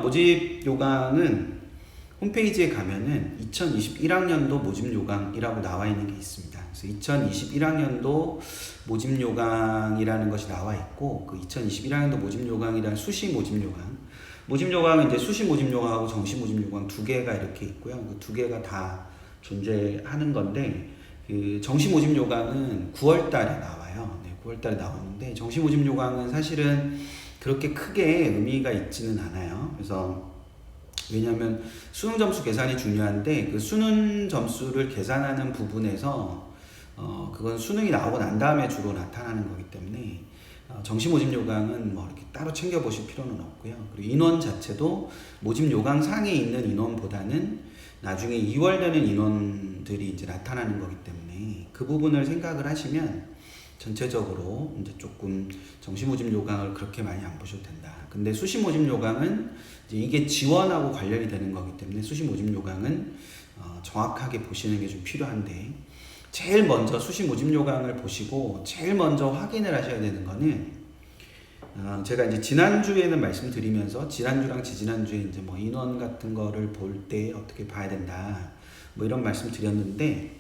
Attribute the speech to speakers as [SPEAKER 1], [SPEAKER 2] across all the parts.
[SPEAKER 1] 모집 요강은 홈페이지에 가면은 2021학년도 모집 요강이라고 나와 있는 게 있습니다. 그래서 2021학년도 모집 요강이라는 것이 나와 있고, 그 2021학년도 모집 요강이란 수시 모집 요강. 모집 요강은 이제 수시 모집 요강하고 정시 모집 요강 두 개가 이렇게 있고요. 그 두 개가 다 존재하는 건데, 그 정시 모집 요강은 9월 달에 나와요. 네, 9월 달에 나오는데, 정시 모집 요강은 사실은 그렇게 크게 의미가 있지는 않아요. 그래서 왜냐하면 수능 점수 계산이 중요한데, 그 수능 점수를 계산하는 부분에서 그건 수능이 나오고 난 다음에 주로 나타나는 거기 때문에 정시 모집 요강은 뭐 이렇게 따로 챙겨 보실 필요는 없고요. 그리고 인원 자체도 모집 요강 상에 있는 인원보다는 나중에 2월 되는 인원들이 이제 나타나는 거기 때문에 그 부분을 생각을 하시면 전체적으로 이제 조금 정시 모집 요강을 그렇게 많이 안 보셔도 된다. 근데 수시 모집 요강은 이제 이게 지원하고 관련이 되는 거기 때문에 수시 모집 요강은 정확하게 보시는 게 좀 필요한데, 제일 먼저 수시 모집 요강을 보시고 제일 먼저 확인을 하셔야 되는 거는 제가 이제 지난주에는 말씀드리면서 지난주랑 지지난주에 이제 뭐 인원 같은 거를 볼 때 어떻게 봐야 된다 뭐 이런 말씀 드렸는데,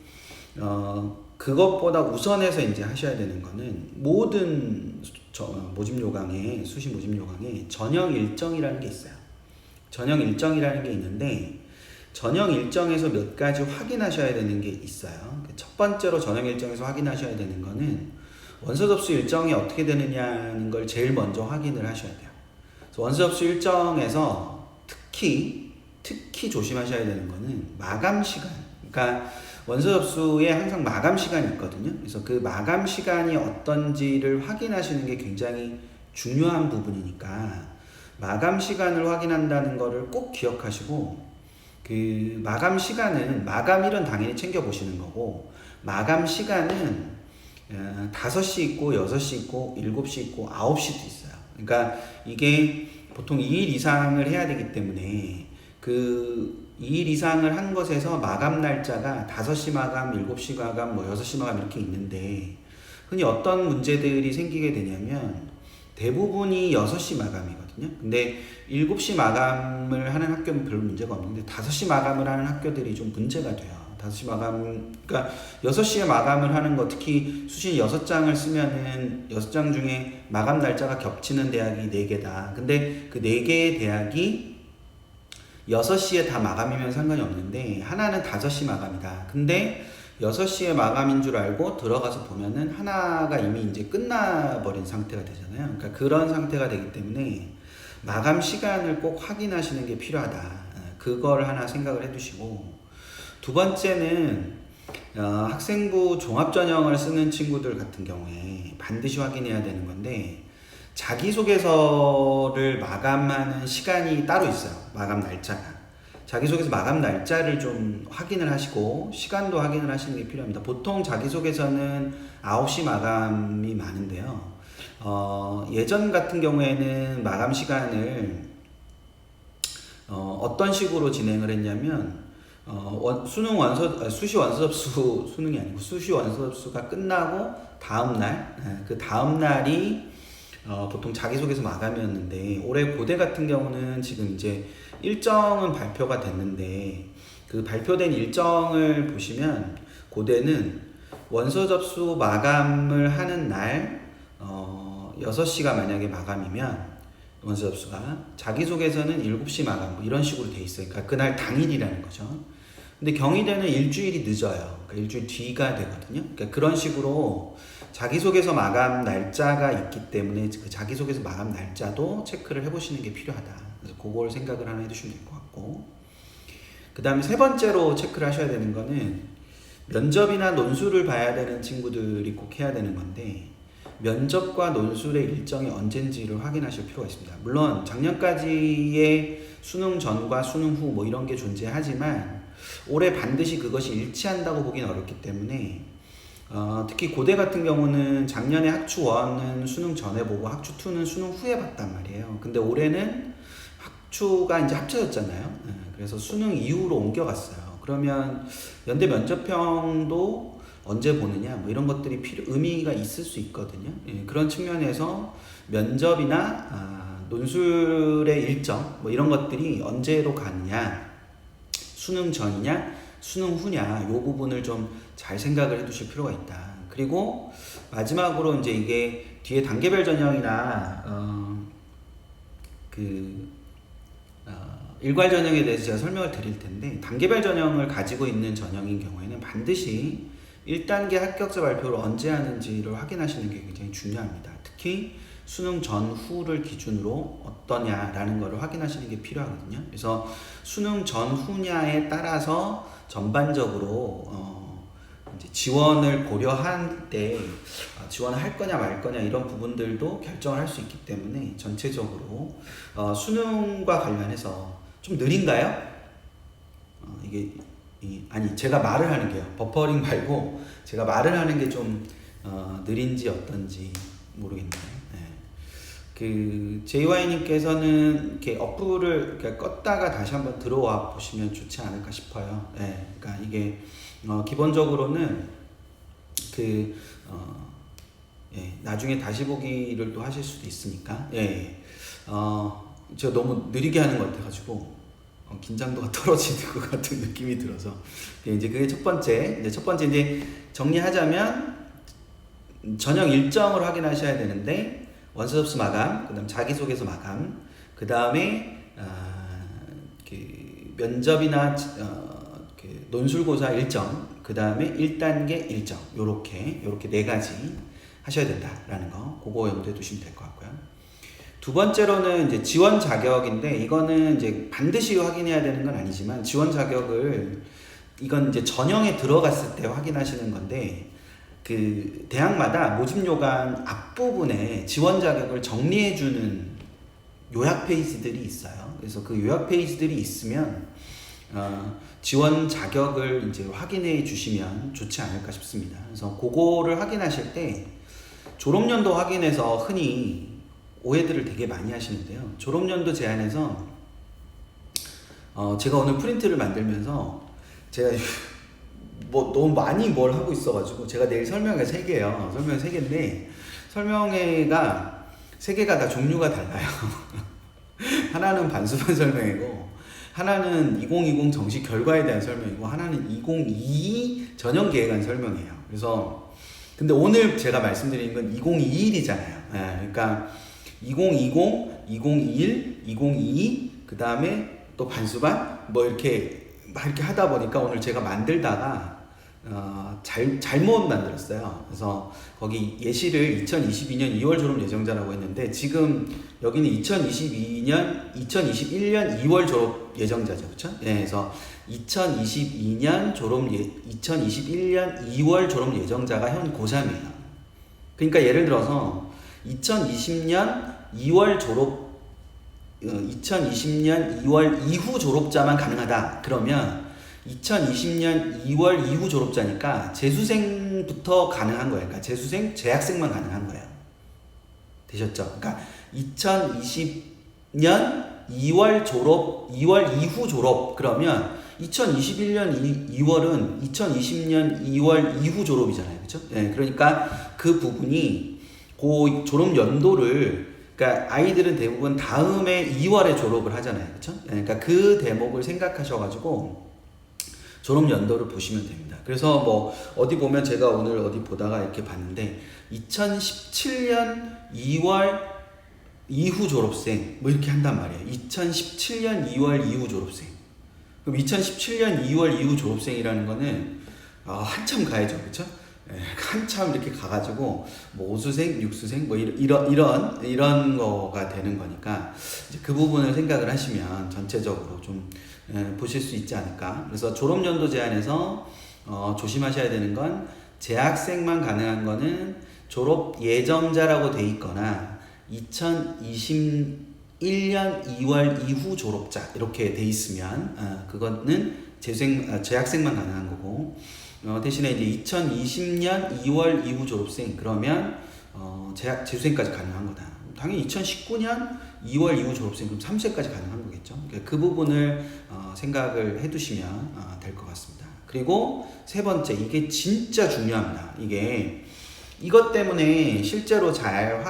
[SPEAKER 1] 그것보다 우선해서 이제 하셔야 되는 거는 모든 모집 요강에, 수시 모집 요강에 전형 일정이라는 게 있어요. 전형 일정이라는 게 있는데, 전형 일정에서 몇 가지 확인하셔야 되는 게 있어요. 첫 번째로 전형 일정에서 확인하셔야 되는 거는 원서 접수 일정이 어떻게 되느냐는 걸 제일 먼저 확인을 하셔야 돼요. 그래서 원서 접수 일정에서 특히 조심하셔야 되는 거는 마감 시간. 그러니까 원서 접수에 항상 마감 시간이 있거든요. 그래서 그 마감 시간이 어떤지를 확인하시는 게 굉장히 중요한 부분이니까 마감 시간을 확인한다는 거를 꼭 기억하시고, 그 마감 시간은 마감일은 당연히 챙겨 보시는 거고, 마감 시간은 5시 있고 6시 있고 7시 있고 9시도 있어요. 그러니까 이게 보통 2일 이상을 해야 되기 때문에 그 2일 이상을 한 것에서 마감 날짜가 5시 마감, 7시 마감, 뭐 6시 마감 이렇게 있는데, 흔히 어떤 문제들이 생기게 되냐면 대부분이 6시 마감이거든요. 근데 7시 마감을 하는 학교는 별로 문제가 없는데 5시 마감을 하는 학교들이 좀 문제가 돼요. 5시 마감, 그러니까 6시에 마감을 하는 거, 특히 수시 6장을 쓰면은 6장 중에 마감 날짜가 겹치는 대학이 4개다. 근데 그 4개의 대학이 6시에 다 마감이면 상관이 없는데 하나는 5시 마감이다. 근데 6시에 마감인 줄 알고 들어가서 보면은 하나가 이미 이제 끝나버린 상태가 되잖아요. 그러니까 그런 상태가 되기 때문에 마감 시간을 꼭 확인하시는 게 필요하다. 그걸 하나 생각을 해두시고, 두 번째는 학생부 종합전형을 쓰는 친구들 같은 경우에 반드시 확인해야 되는 건데, 자기소개서를 마감하는 시간이 따로 있어요. 마감 날짜가. 자기소개서 마감 날짜를 좀 확인을 하시고 시간도 확인을 하시는 게 필요합니다. 보통 자기소개서는 9시 마감이 많은데요. 예전 같은 경우에는 마감 시간을 어떤 식으로 진행을 했냐면, 수시 원서 접수, 수능이 아니고 수시 원서 접수가 끝나고 다음날, 그 다음날이 보통 자기소개서 마감이었는데, 올해 고대 같은 경우는 지금 이제 일정은 발표가 됐는데, 그 발표된 일정을 보시면 고대는 원서 접수 마감을 하는 날 6시가 만약에 마감이면 원서 접수가, 자기소개서는 7시 마감 뭐 이런 식으로 돼 있어요. 그러니까 그날 당일이라는 거죠. 근데 경희대는 일주일이 늦어요. 그러니까 일주일 뒤가 되거든요. 그러니까 그런 식으로 자기소개서 마감 날짜가 있기 때문에 그 자기소개서 마감 날짜도 체크를 해보시는 게 필요하다. 그래서 그걸 생각을 하나 해두시면 될 것 같고, 그 다음에 세 번째로 체크를 하셔야 되는 거는 면접이나 논술을 봐야 되는 친구들이 꼭 해야 되는 건데, 면접과 논술의 일정이 언젠지를 확인하실 필요가 있습니다. 물론 작년까지의 수능 전과 수능 후 뭐 이런 게 존재하지만 올해 반드시 그것이 일치한다고 보기는 어렵기 때문에 특히 고대 같은 경우는 작년에 학추 1은 수능 전에 보고 학추 2는 수능 후에 봤단 말이에요. 근데 올해는 학추가 이제 합쳐졌잖아요. 그래서 수능 이후로 옮겨갔어요. 그러면 연대 면접평도 언제 보느냐 뭐 이런 것들이 의미가 있을 수 있거든요. 그런 측면에서 면접이나 논술의 일정 뭐 이런 것들이 언제로 가느냐, 수능 전이냐 수능 후냐, 요 부분을 좀 잘 생각을 해 두실 필요가 있다. 그리고 마지막으로 이제 이게 뒤에 단계별 전형이나 일괄 전형에 대해서 제가 설명을 드릴 텐데, 단계별 전형을 가지고 있는 전형인 경우에는 반드시 1단계 합격자 발표를 언제 하는지를 확인하시는 게 굉장히 중요합니다. 특히 수능 전후를 기준으로 어떠냐라는 것을 확인하시는 게 필요하거든요. 그래서 수능 전후냐에 따라서 전반적으로 이제 지원을 고려할 때 지원을 할 거냐 말 거냐 이런 부분들도 결정을 할 수 있기 때문에 전체적으로 수능과 관련해서 좀 느린가요? 이게 아니 제가 말을 하는 게요. 버퍼링 말고 제가 말을 하는 게 좀 느린지 어떤지 모르겠네요. 그 JY님께서는 이렇게 어플을 이렇게 껐다가 다시 한번 들어와 보시면 좋지 않을까 싶어요. 그러니까 이게 기본적으로는 나중에 다시 보기를 또 하실 수도 있으니까. 제가 너무 느리게 하는 것 같아가지고 긴장도가 떨어지는 것 같은 느낌이 들어서 이제 그게 첫 번째. 이제 정리하자면 전형 일정을 확인하셔야 되는데, 원서 접수 마감, 그다음 자기소개서 마감, 그 다음에 면접이나 논술고사 일정, 그 다음에 1단계 일정, 요렇게 네 가지 하셔야 된다라는 거, 그거 염두에 두시면 될 것 같고요. 두 번째로는 이제 지원 자격인데, 이거는 이제 반드시 확인해야 되는 건 아니지만, 지원 자격을 이건 이제 전형에 들어갔을 때 확인하시는 건데, 그 대학마다 모집 요강 앞부분에 지원 자격을 정리해주는 요약 페이지들이 있어요. 그래서 그 요약 페이지들이 있으면 지원 자격을 이제 확인해 주시면 좋지 않을까 싶습니다. 그래서 그거를 확인하실 때 졸업연도 확인해서 흔히 오해들을 되게 많이 하시는데요. 졸업연도 제한에서 제가 오늘 프린트를 만들면서 제가 뭐 너무 많이 뭘 하고 있어가지고 제가 내일 설명회 3개예요. 설명회 3개인데 설명회가 3개가 다 종류가 달라요. 하나는 반수반 설명회고, 하나는 2020 정시 결과에 대한 설명이고, 하나는 2022 전형 계획안 설명이에요. 그래서 근데 오늘 제가 말씀드리는 건 2021이잖아요. 그러니까 2020, 2021, 2022, 그 다음에 또 반수반 뭐 이렇게 하다 보니까 오늘 제가 만들다가 잘못 만들었어요. 그래서 거기 예시를 2022년 2월 졸업 예정자라고 했는데, 지금 여기는 2021년 2월 졸업 예정자죠, 그렇죠? 그래서 2021년 2월 졸업 예정자가 현 고3이에요. 그러니까 예를 들어서 2020년 2월 2월 이후 졸업자만 가능하다. 그러면 2020년 2월 이후 졸업자니까 재수생부터 가능한 거예요. 그러니까 재학생만 가능한 거예요. 되셨죠? 그러니까 2020년 2월 이후 졸업, 그러면 2021년 2월은 2020년 2월 이후 졸업이잖아요. 그렇죠? 그러니까 그 부분이 그 졸업 연도를, 그러니까 아이들은 대부분 다음에 2월에 졸업을 하잖아요. 그렇죠? 그러니까 그 대목을 생각하셔가지고 졸업 연도를 보시면 됩니다. 그래서 뭐 어디 보면 제가 오늘 어디 보다가 이렇게 봤는데 2017년 2월 이후 졸업생 뭐 이렇게 한단 말이에요. 2017년 2월 이후 졸업생. 그럼 2017년 2월 이후 졸업생이라는 거는 한참 가야죠. 그렇죠? 한참 이렇게 가가지고 뭐 5수생, 6수생 뭐 이런 거가 되는 거니까 이제 그 부분을 생각을 하시면 전체적으로 좀 보실 수 있지 않을까. 그래서 졸업연도 제한에서 조심하셔야 되는 건, 재학생만 가능한 거는 졸업 예정자라고 돼 있거나 2021년 2월 이후 졸업자 이렇게 돼 있으면 그거는 재학생만 가능한 거고, 대신에 이제 2020년 2월 이후 졸업생 그러면 재수생까지 가능한 거다. 당연히 2019년 2월 이후 졸업생 그럼 3세까지 가능한 거겠죠. 그러니까 그 부분을 생각을 해두시면 될 것 같습니다. 그리고 세 번째, 이게 진짜 중요합니다. 이게 이것 때문에 실제로 잘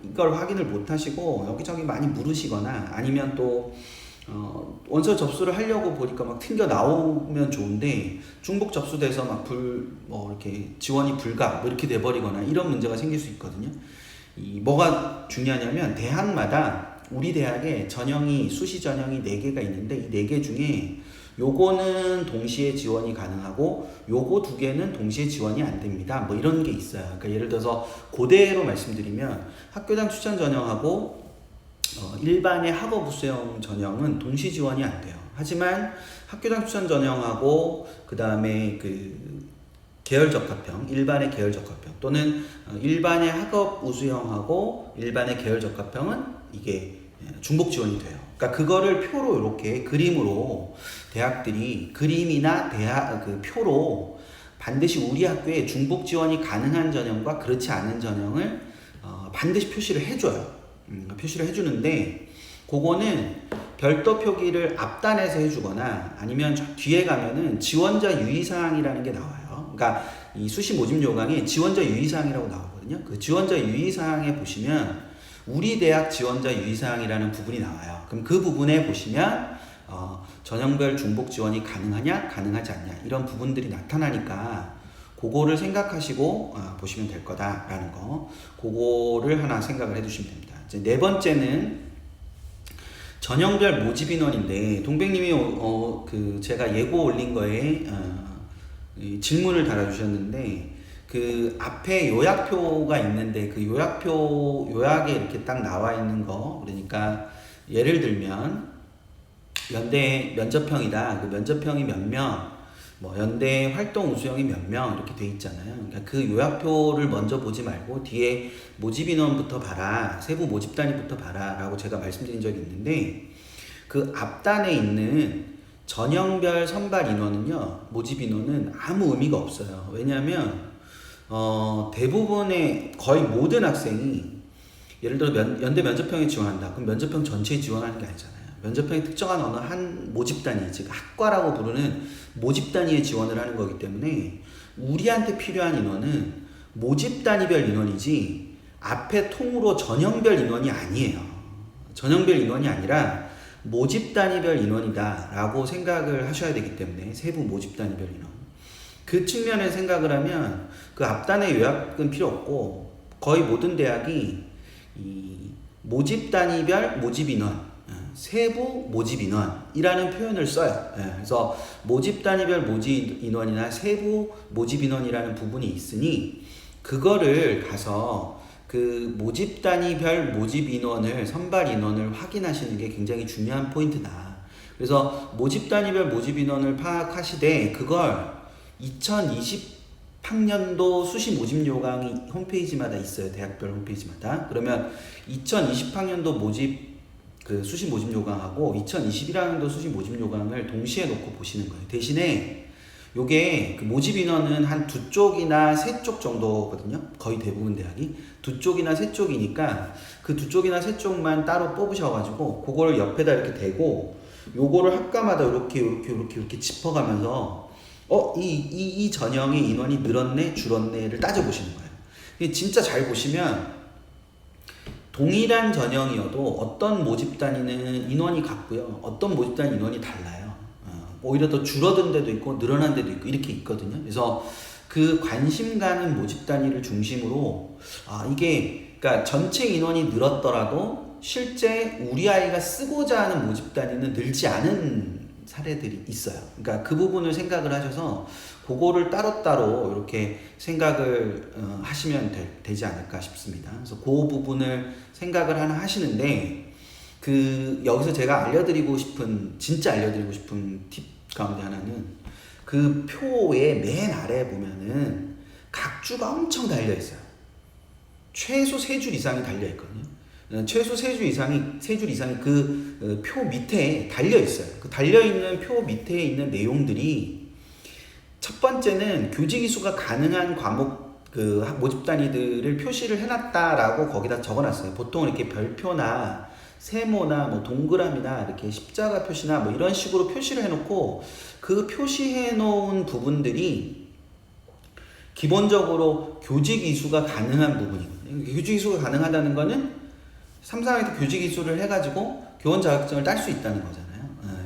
[SPEAKER 1] 이걸 확인을 못 하시고 여기저기 많이 물으시거나 아니면 또 원서 접수를 하려고 보니까 막 튕겨 나오면 좋은데 중복 접수돼서 막 이렇게 지원이 불가 뭐 이렇게 돼버리거나 이런 문제가 생길 수 있거든요. 뭐가 중요하냐면 대학마다 우리 대학에 수시 전형이 4개가 있는데 이 4개 중에 요거는 동시에 지원이 가능하고 요거 2개는 동시에 지원이 안 됩니다. 뭐 이런 게 있어요. 그러니까 예를 들어서 그대로 말씀드리면 학교장 추천 전형하고 일반의 학업 수용 전형은 동시 지원이 안 돼요. 하지만 학교장 추천 전형하고 그 다음에 계열 적합형, 일반의 계열 적합형 또는 일반의 학업 우수형하고 일반의 계열 적합형은 이게 중복 지원이 돼요. 그러니까 그거를 표로 이렇게 그림으로 대학들이 그림이나 표로 반드시 우리 학교에 중복 지원이 가능한 전형과 그렇지 않은 전형을 반드시 표시를 해줘요. 표시를 해주는데 그거는 별도 표기를 앞단에서 해주거나 아니면 뒤에 가면은 지원자 유의사항이라는 게 나와요. 그러니까 이 수시 모집 요강에 지원자 유의사항이라고 나오거든요. 그 지원자 유의사항에 보시면 우리 대학 지원자 유의사항이라는 부분이 나와요. 그럼 그 부분에 보시면 전형별 중복 지원이 가능하냐 가능하지 않냐 이런 부분들이 나타나니까 그거를 생각하시고 보시면 될 거다라는 거, 그거를 하나 생각을 해두시면 됩니다. 이제 4번째는 전형별 모집 인원인데 동백님이 제가 예고 올린 거에 질문을 달아주셨는데 그 앞에 요약표가 있는데 그 요약에 이렇게 딱 나와 있는 거, 그러니까 예를 들면 연대 면접형이다. 그 면접형이 몇 명, 뭐 연대 활동 우수형이 몇 명 이렇게 돼 있잖아요. 그러니까 그 요약표를 먼저 보지 말고 뒤에 모집 인원부터 봐라, 세부 모집 단위부터 봐라 라고 제가 말씀드린 적이 있는데 그 앞단에 있는 전형별 선발 인원은요, 모집 인원은 아무 의미가 없어요. 왜냐하면 대부분의 거의 모든 학생이 예를 들어 연대 면접형에 지원한다. 그럼 면접형 전체에 지원하는 게 아니잖아요. 면접형이 특정한 어느 한 모집 단위, 즉 학과라고 부르는 모집 단위에 지원을 하는 거기 때문에 우리한테 필요한 인원은 모집 단위별 인원이지 앞에 통으로 전형별 인원이 아니에요. 전형별 인원이 아니라 모집 단위별 인원이다 라고 생각을 하셔야 되기 때문에 세부 모집 단위별 인원, 그 측면에 생각을 하면 그 앞단의 요약은 필요 없고 거의 모든 대학이 이 모집 단위별 모집 인원, 세부 모집 인원이라는 표현을 써요. 그래서 모집 단위별 모집 인원이나 세부 모집 인원이라는 부분이 있으니 그거를 가서 그 모집 단위별 모집 인원을, 선발 인원을 확인하시는 게 굉장히 중요한 포인트다. 그래서 모집 단위별 모집 인원을 파악하시되 그걸 2020학년도 수시 모집 요강이 홈페이지마다 있어요. 대학별 홈페이지마다. 그러면 2020학년도 모집 수시 모집 요강하고 2021학년도 수시 모집 요강을 동시에 놓고 보시는 거예요. 대신에 요게 그 모집 인원은 한 2쪽이나 3쪽 정도거든요. 거의 대부분 대학이 2쪽이나 3쪽이니까 그 2쪽이나 3쪽만 따로 뽑으셔가지고 그거를 옆에다 이렇게 대고 요거를 학과마다 이렇게 짚어가면서 이 전형의 인원이 늘었네 줄었네를 따져보시는 거예요. 진짜 잘 보시면 동일한 전형이어도 어떤 모집 단위는 인원이 같고요, 어떤 모집 단위 인원이 달라요. 오히려 더 줄어든 데도 있고 늘어난 데도 있고 이렇게 있거든요. 그래서 그 관심 가는 모집 단위를 중심으로 이게 그러니까 전체 인원이 늘었더라도 실제 우리 아이가 쓰고자 하는 모집 단위는 늘지 않은 사례들이 있어요. 그러니까 그 부분을 생각을 하셔서 그거를 따로따로 이렇게 생각을 하시면 되지 않을까 싶습니다. 그래서 그 부분을 생각을 하나 하시는데 여기서 제가 진짜 알려드리고 싶은 팁 가운데 하나는 그 표의 맨 아래에 보면은 각 주가 엄청 달려있어요. 최소 3줄 이상이 달려있거든요. 최소 3줄 이상이 그 표 밑에 달려있어요. 그 달려있는 표 밑에 있는 내용들이 첫 번째는 교직 이수가 가능한 과목 모집 단위들을 표시를 해놨다라고 거기다 적어놨어요. 보통 이렇게 별표나 세모나 뭐 동그라미나 이렇게 십자가 표시나 뭐 이런 식으로 표시를 해놓고 그 표시해 놓은 부분들이 기본적으로 교직 이수가 가능한 부분이거든요. 교직 이수가 가능하다는 거는 3, 4학년 때 교직 이수를 해가지고 교원 자격증을 딸 수 있다는 거잖아요.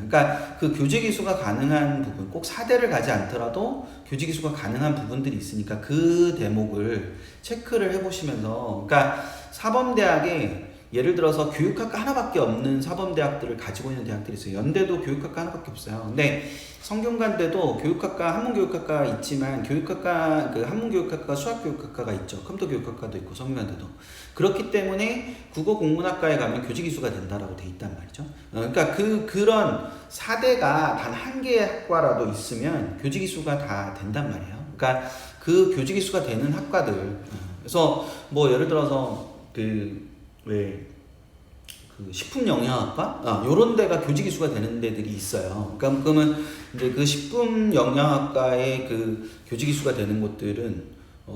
[SPEAKER 1] 그러니까 그 교직 이수가 가능한 부분, 꼭 4대를 가지 않더라도 교직 이수가 가능한 부분들이 있으니까 그 대목을 체크를 해보시면서, 그러니까 사범대학에 예를 들어서 교육학과 하나밖에 없는 사범대학들을 가지고 있는 대학들이 있어요. 연대도 교육학과 하나밖에 없어요. 근데 성균관대도 교육학과, 한문교육학과 있지만 교육학과, 그 한문교육학과, 수학교육학과가 있죠. 컴퓨터교육학과도 있고 성균관대도. 그렇기 때문에 국어국문학과에 가면 교직이수가 된다라고 돼 있단 말이죠. 그러니까 그런 4대가 단 한 개의 학과라도 있으면 교직이수가 다 된단 말이에요. 그러니까 그 교직이수가 되는 학과들. 그래서 뭐 예를 들어서 그 식품영양학과? 요런 데가 교직이수가 되는 데들이 있어요. 그러면 이제 그 식품영양학과의 그 교직이수가 되는 곳들은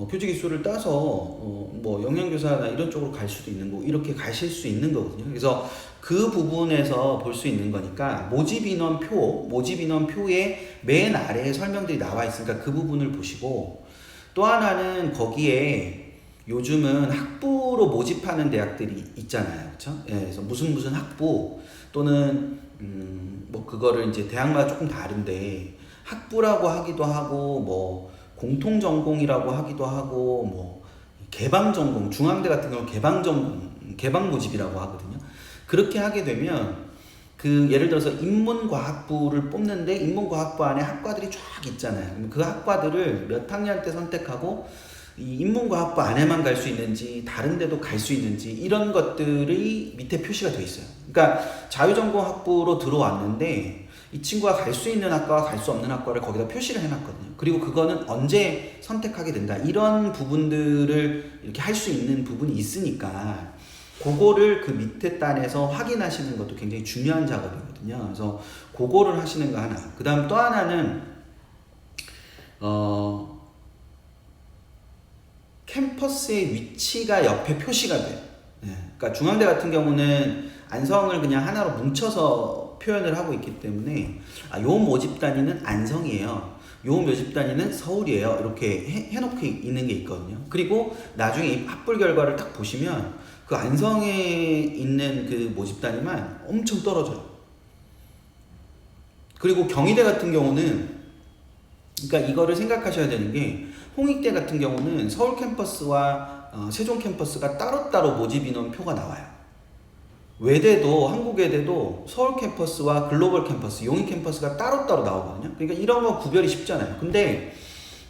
[SPEAKER 1] 교직이수를 따서 뭐 영양교사나 이런 쪽으로 갈 수도 있는 거, 이렇게 가실 수 있는 거거든요. 그래서 그 부분에서 볼 수 있는 거니까 모집인원표의 맨 아래에 설명들이 나와 있으니까 그 부분을 보시고, 또 하나는 거기에 요즘은 학부로 모집하는 대학들이 있잖아요. 그쵸? 예, 그래서 무슨 학부 또는 뭐 그거를 이제 대학마다 조금 다른데 학부라고 하기도 하고 뭐 공통전공이라고 하기도 하고 뭐 개방전공, 중앙대 같은 경우는 개방전공, 개방모집이라고 하거든요. 그렇게 하게 되면 그 예를 들어서 인문과학부를 뽑는데 인문과학부 안에 학과들이 쫙 있잖아요. 그럼 그 학과들을 몇 학년 때 선택하고 이 인문과학부 안에만 갈 수 있는지 다른 데도 갈 수 있는지 이런 것들이 밑에 표시가 되어 있어요. 그러니까 자유전공학부로 들어왔는데 이 친구가 갈 수 있는 학과와 갈 수 없는 학과를 거기다 표시를 해놨거든요. 그리고 그거는 언제 선택하게 된다, 이런 부분들을 이렇게 할 수 있는 부분이 있으니까 그거를 그 밑에 단에서 확인하시는 것도 굉장히 중요한 작업이거든요. 그래서 그거를 하시는 거 하나. 그 다음 또 하나는 캠퍼스의 위치가 옆에 표시가 돼요. 그러니까 중앙대 같은 경우는 안성을 그냥 하나로 뭉쳐서 표현을 하고 있기 때문에 요 모집 단위는 안성이에요, 요 모집 단위는 서울이에요, 이렇게 해놓고 있는 게 있거든요. 그리고 나중에 이 합불 결과를 딱 보시면 그 안성에 있는 그 모집 단위만 엄청 떨어져요. 그리고 경희대 같은 경우는, 그러니까 이거를 생각하셔야 되는 게, 홍익대 같은 경우는 서울 캠퍼스와 세종 캠퍼스가 따로따로 모집 인원표가 나와요. 외대도, 한국외대도 서울 캠퍼스와 글로벌 캠퍼스, 용인 캠퍼스가 따로따로 나오거든요. 그러니까 이런 거 구별이 쉽잖아요. 근데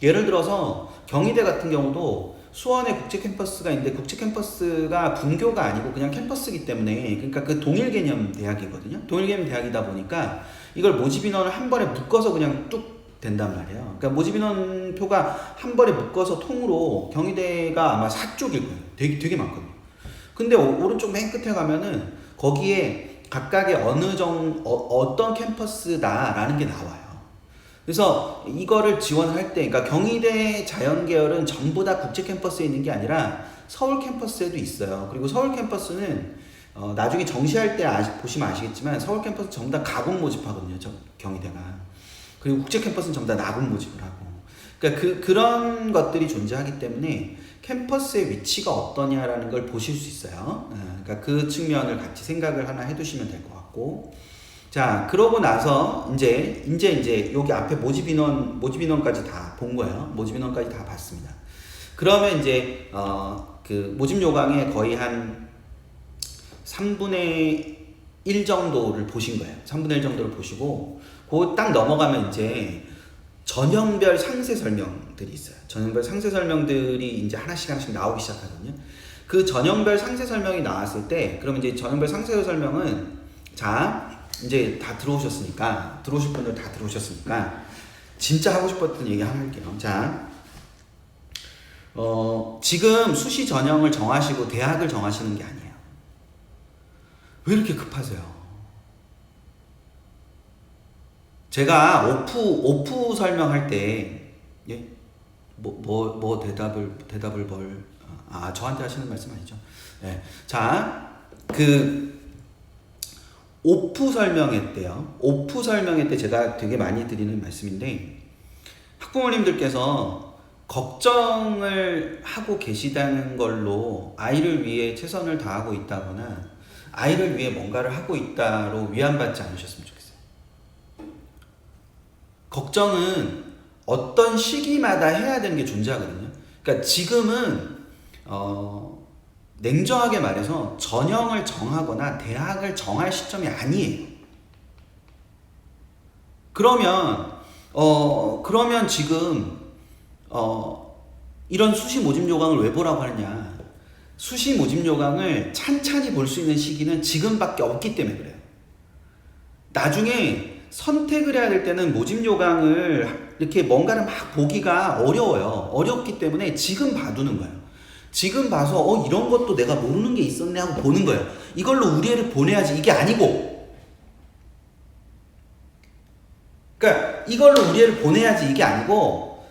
[SPEAKER 1] 예를 들어서 경희대 같은 경우도 수원에 국제 캠퍼스가 있는데 국제 캠퍼스가 분교가 아니고 그냥 캠퍼스이기 때문에, 그러니까 그 동일 개념 대학이거든요. 동일 개념 대학이다 보니까 이걸 모집 인원을 한 번에 묶어서 그냥 뚝 된단 말이에요. 그러니까 모집 인원표가 한 번에 묶어서 통으로 경희대가 아마 4쪽일 거예요. 되게 많거든요. 근데 오른쪽 맨 끝에 가면은 거기에 각각의 어떤 캠퍼스다라는 게 나와요. 그래서 이거를 지원할 때, 그러니까 경희대 자연계열은 전부 다 국제 캠퍼스에 있는 게 아니라 서울 캠퍼스에도 있어요. 그리고 서울 캠퍼스는 나중에 정시할 때 보시면 아시겠지만 서울 캠퍼스 전부 다 가군 모집하거든요. 경희대가. 그리고 국제 캠퍼스는 전부 다 나군 모집을 하고. 그러니까 그런 것들이 존재하기 때문에 캠퍼스의 위치가 어떠냐라는 걸 보실 수 있어요. 그러니까 그 측면을 같이 생각을 하나 해두시면 될 것 같고. 자, 그러고 나서 이제 여기 앞에 모집 인원까지 다 본 거예요. 모집 인원까지 다 봤습니다. 그러면 이제 그 모집 요강의 거의 한 3분의 1 정도를 보신 거예요. 3분의 1 정도를 보시고 그 딱 넘어가면 이제 전형별 상세 설명들이 있어요. 전형별 상세 설명들이 이제 하나씩 나오기 시작하거든요. 그 전형별 상세 설명이 나왔을 때, 그러면 이제 전형별 상세 설명은, 자, 이제 다 들어오셨으니까, 들어오실 분들 다 들어오셨으니까, 진짜 하고 싶었던 얘기 하나 할게요. 자, 지금 수시 전형을 정하시고 대학을 정하시는 게 아니에요. 왜 이렇게 급하세요? 제가 오프 설명할 때, 예? 대답을 저한테 하시는 말씀 아니죠? 예. 자, 오프 설명회 때요. 오프 설명회 때 제가 되게 많이 드리는 말씀인데, 학부모님들께서 걱정을 하고 계시다는 걸로 아이를 위해 최선을 다하고 있다거나 아이를 위해 뭔가를 하고 있다로 위안받지 않으셨으면 좋겠어요. 걱정은 어떤 시기마다 해야 되는 게 존재하거든요. 그러니까 지금은 냉정하게 말해서 전형을 정하거나 대학을 정할 시점이 아니에요. 그러면 지금 이런 수시 모집 요강을 왜 보라고 하느냐? 수시 모집 요강을 찬찬히 볼 수 있는 시기는 지금밖에 없기 때문에 그래요. 나중에 선택을 해야 될 때는 모집 요강을 이렇게 뭔가를 막 보기가 어려워요. 어렵기 때문에 지금 봐두는 거예요. 지금 봐서 이런 것도 내가 모르는 게 있었네 하고 보는 거예요. 이걸로 우리 애를 보내야지 이게 아니고, 그러니까 이걸로 우리 애를 보내야지 이게 아니고,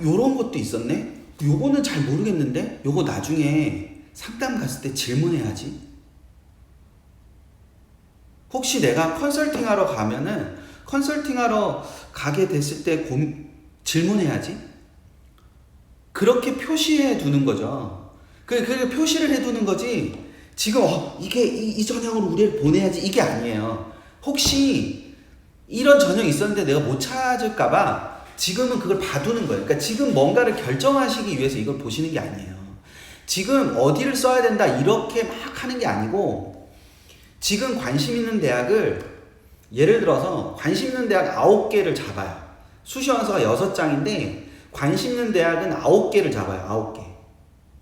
[SPEAKER 1] 요런 것도 있었네? 요거는 잘 모르겠는데 요거 나중에 상담 갔을 때 질문해야지. 혹시 내가 컨설팅하러 가면은 컨설팅하러 가게 됐을 때 질문해야지. 그렇게 표시해 두는 거죠. 그렇게 표시를 해 두는 거지. 지금 이게 이 전형으로 우리를 보내야지 이게 아니에요. 혹시 이런 전형이 있었는데 내가 못 찾을까봐 지금은 그걸 봐두는 거예요. 그러니까 지금 뭔가를 결정하시기 위해서 이걸 보시는 게 아니에요. 지금 어디를 써야 된다 이렇게 막 하는 게 아니고, 지금 관심 있는 대학을 예를 들어서 관심 있는 대학 9개를 잡아요. 수시 원서가 6장인데 관심 있는 대학은 9개를 잡아요. 9개.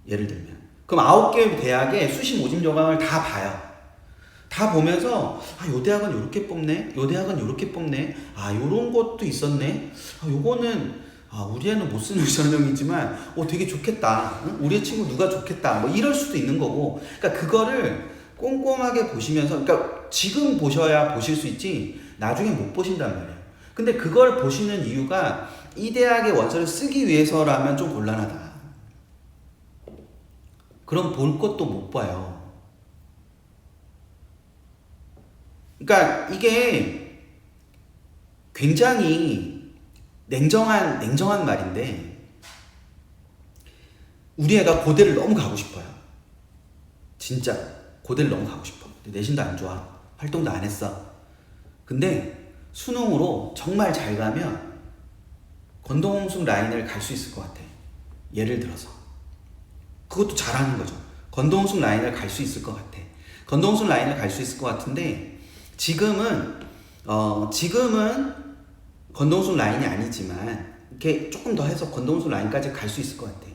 [SPEAKER 1] 예를 들면. 그럼 9개 대학의 수시 모집 요강을 다 봐요. 다 보면서 요 대학은 요렇게 뽑네, 요 대학은 요렇게 뽑네, 요런 것도 있었네, 요거는 우리 애는 못 쓰는 전형이지만 되게 좋겠다, 우리 친구 누가 좋겠다, 뭐 이럴 수도 있는 거고. 그러니까 그거를 꼼꼼하게 보시면서, 그러니까 지금 보셔야 보실 수 있지 나중에 못 보신단 말이에요. 근데 그걸 보시는 이유가 이 대학의 원서를 쓰기 위해서라면 좀 곤란하다. 그럼 볼 것도 못 봐요. 그러니까 이게 굉장히 냉정한 말인데, 우리 애가 고대를 너무 가고 싶어요. 진짜 고대를 너무 가고 싶어. 내신도 안 좋아. 활동도 안 했어. 근데 수능으로 정말 잘 가면 건동홍숙 라인을 갈 수 있을 것 같아. 예를 들어서. 그것도 잘하는 거죠. 건동홍숙 라인을 갈 수 있을 것 같아. 건동홍숙 라인을 갈 수 있을 것 같은데, 지금은 건동홍숙 라인이 아니지만 이렇게 조금 더 해서 건동홍숙 라인까지 갈 수 있을 것 같아.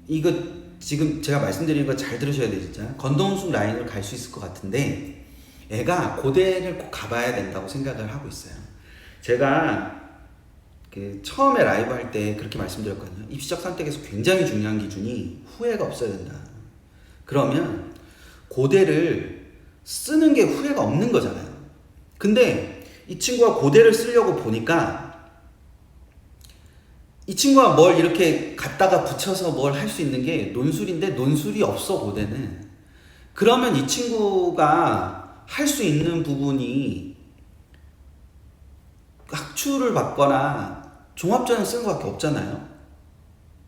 [SPEAKER 1] 이거 지금 제가 말씀드리는 거 잘 들으셔야 돼요. 진짜 건동홍숙 라인을 갈 수 있을 것 같은데, 애가 고대를 꼭 가봐야 된다고 생각을 하고 있어요. 제가 처음에 라이브 할 때 그렇게 말씀드렸거든요. 입시적 선택에서 굉장히 중요한 기준이 후회가 없어야 된다. 그러면 고대를 쓰는 게 후회가 없는 거잖아요. 근데 이 친구가 고대를 쓰려고 보니까 이 친구가 뭘 이렇게 갖다가 붙여서 뭘 할 수 있는 게 논술인데 논술이 없어, 고대는. 그러면 이 친구가 할 수 있는 부분이 학추를 받거나 종합전형 쓰는 것밖에 없잖아요.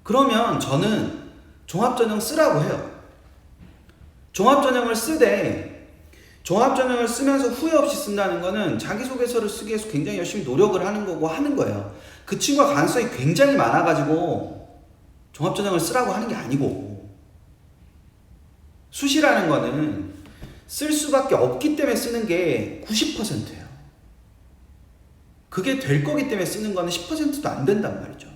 [SPEAKER 1] 그러면 저는 종합전형 쓰라고 해요. 종합전형을 쓰면서 후회 없이 쓴다는 거는 자기소개서를 쓰기 위해서 굉장히 열심히 노력을 하는 거고 하는 거예요. 그 친구가 가능성이 굉장히 많아가지고 종합전형을 쓰라고 하는 게 아니고, 수시라는 거는 쓸 수밖에 없기 때문에 쓰는 게 90%예요. 그게 될 거기 때문에 쓰는 거는 10%도 안 된단 말이죠.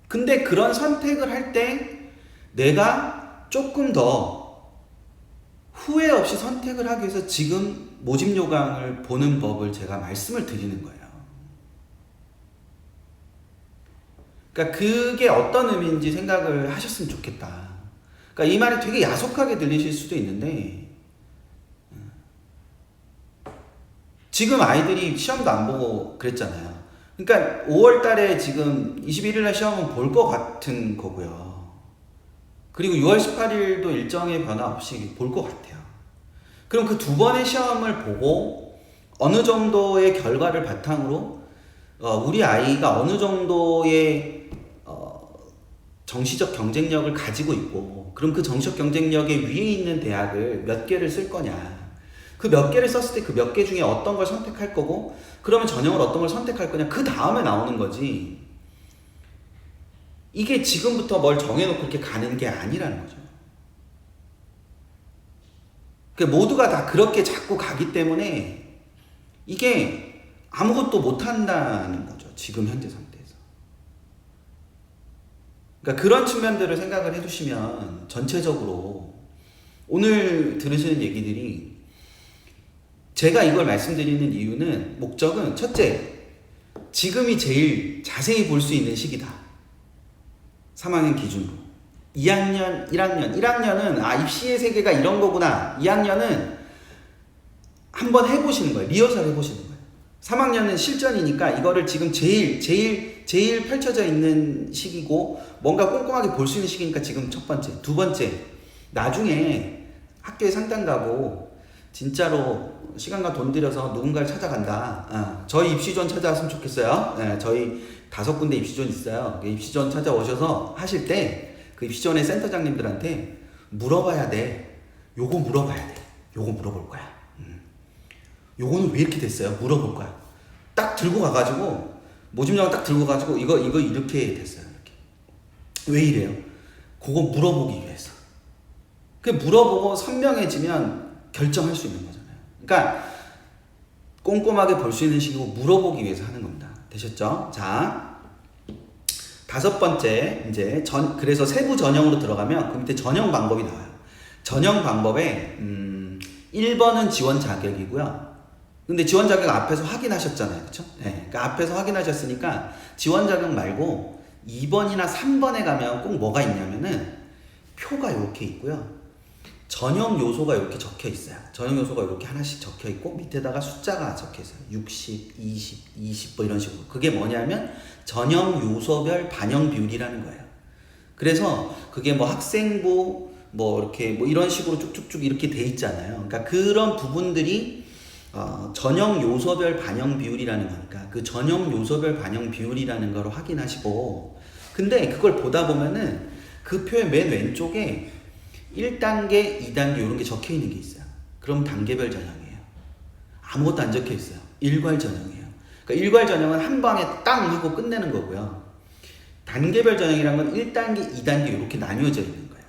[SPEAKER 1] 근데 그런 선택을 할 때 내가 조금 더 후회 없이 선택을 하기 위해서 지금 모집 요강을 보는 법을 제가 말씀을 드리는 거예요. 그러니까 그게 어떤 의미인지 생각을 하셨으면 좋겠다. 그러니까 이 말이 되게 야속하게 들리실 수도 있는데, 지금 아이들이 시험도 안 보고 그랬잖아요. 그러니까 5월 달에 지금 21일 날 시험은 볼 것 같은 거고요. 그리고 6월 18일도 일정의 변화 없이 볼 것 같아요. 그럼 그 두 번의 시험을 보고 어느 정도의 결과를 바탕으로 우리 아이가 어느 정도의 정시적 경쟁력을 가지고 있고, 그럼 그 정시적 경쟁력에 위에 있는 대학을 몇 개를 쓸 거냐, 그 몇 개를 썼을 때 그 몇 개 중에 어떤 걸 선택할 거고, 그러면 전형을 어떤 걸 선택할 거냐, 그 다음에 나오는 거지. 이게 지금부터 뭘 정해놓고 이렇게 가는 게 아니라는 거죠. 모두가 다 그렇게 자꾸 가기 때문에 이게 아무것도 못한다는 거죠, 지금 현재 상태에서. 그러니까 그런 측면들을 생각을 해두시면 전체적으로 오늘 들으시는 얘기들이, 제가 이걸 말씀드리는 이유는, 목적은 첫째, 지금이 제일 자세히 볼 수 있는 시기다, 3학년 기준으로. 2학년, 1학년은 입시의 세계가 이런 거구나. 2학년은 한번 해보시는 거예요. 리허설 해보시는 거예요. 3학년은 실전이니까 이거를 지금 제일 펼쳐져 있는 시기고, 뭔가 꼼꼼하게 볼 수 있는 시기니까 지금 첫 번째. 두 번째, 나중에 학교에 상담 가고 진짜로 시간과 돈 들여서 누군가를 찾아간다. 저희 입시존 찾아왔으면 좋겠어요. 네, 저희 5군데 입시존 있어요. 입시존 찾아오셔서 하실 때 그 입시존의 센터장님들한테 물어봐야 돼. 요거 물어봐야 돼. 요거 물어볼 거야. 요거는 왜 이렇게 됐어요? 물어볼 거야. 딱 들고 가가지고, 모집장을 딱 들고 가지고, 이거 이렇게 됐어요. 이렇게. 왜 이래요? 그거 물어보기 위해서. 그 물어보고 선명해지면 결정할 수 있는 거잖아요. 그러니까 꼼꼼하게 볼 수 있는 식이고 물어보기 위해서 하는 겁니다. 되셨죠? 자, 5번째, 이제 그래서 세부 전형으로 들어가면 그 밑에 전형 방법이 나와요. 전형 방법에 1번은 지원 자격이고요. 근데 지원 자격 앞에서 확인하셨잖아요. 그렇죠? 네, 그러니까 앞에서 확인하셨으니까 지원 자격 말고 2번이나 3번에 가면 꼭 뭐가 있냐면은 표가 이렇게 있고요. 전형 요소가 이렇게 적혀 있어요. 전형 요소가 이렇게 하나씩 적혀 있고, 밑에다가 숫자가 적혀 있어요. 60, 20, 20 뭐 이런 식으로. 그게 뭐냐면 전형 요소별 반영 비율이라는 거예요. 그래서 그게 뭐 학생부 뭐 이렇게 뭐 이런 식으로 쭉쭉쭉 이렇게 돼 있잖아요. 그러니까 그런 부분들이 전형 요소별 반영 비율이라는 거니까 그 전형 요소별 반영 비율이라는 걸 확인하시고, 근데 그걸 보다 보면은 그 표의 맨 왼쪽에 1단계, 2단계 이런 게 적혀 있는 게 있어요. 그럼 단계별 전형이에요. 아무것도 안 적혀 있어요. 일괄 전형이에요. 그러니까 일괄 전형은 한 방에 땅 하고 끝내는 거고요. 단계별 전형이란 건 1단계, 2단계 이렇게 나뉘어져 있는 거예요.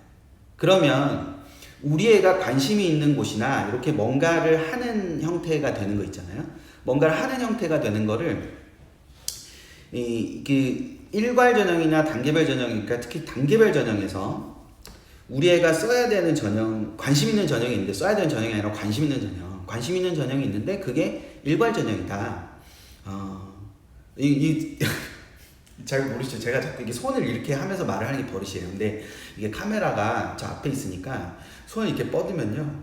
[SPEAKER 1] 그러면 우리 애가 관심이 있는 곳이나 이렇게 뭔가를 하는 형태가 되는 거 있잖아요. 뭔가를 하는 형태가 되는 거를 일괄 전형이나 단계별 전형이니까, 특히 단계별 전형에서 우리 애가 써야 되는 전형, 관심 있는 전형이 있는데, 써야 되는 전형이 아니라 관심 있는 전형, 관심 있는 전형이 있는데 그게 일괄 전형이다. 잘 모르시죠? 제가 자꾸 이게 손을 이렇게 하면서 말을 하는 게 버릇이에요. 근데 이게 카메라가 저 앞에 있으니까 손을 이렇게 뻗으면요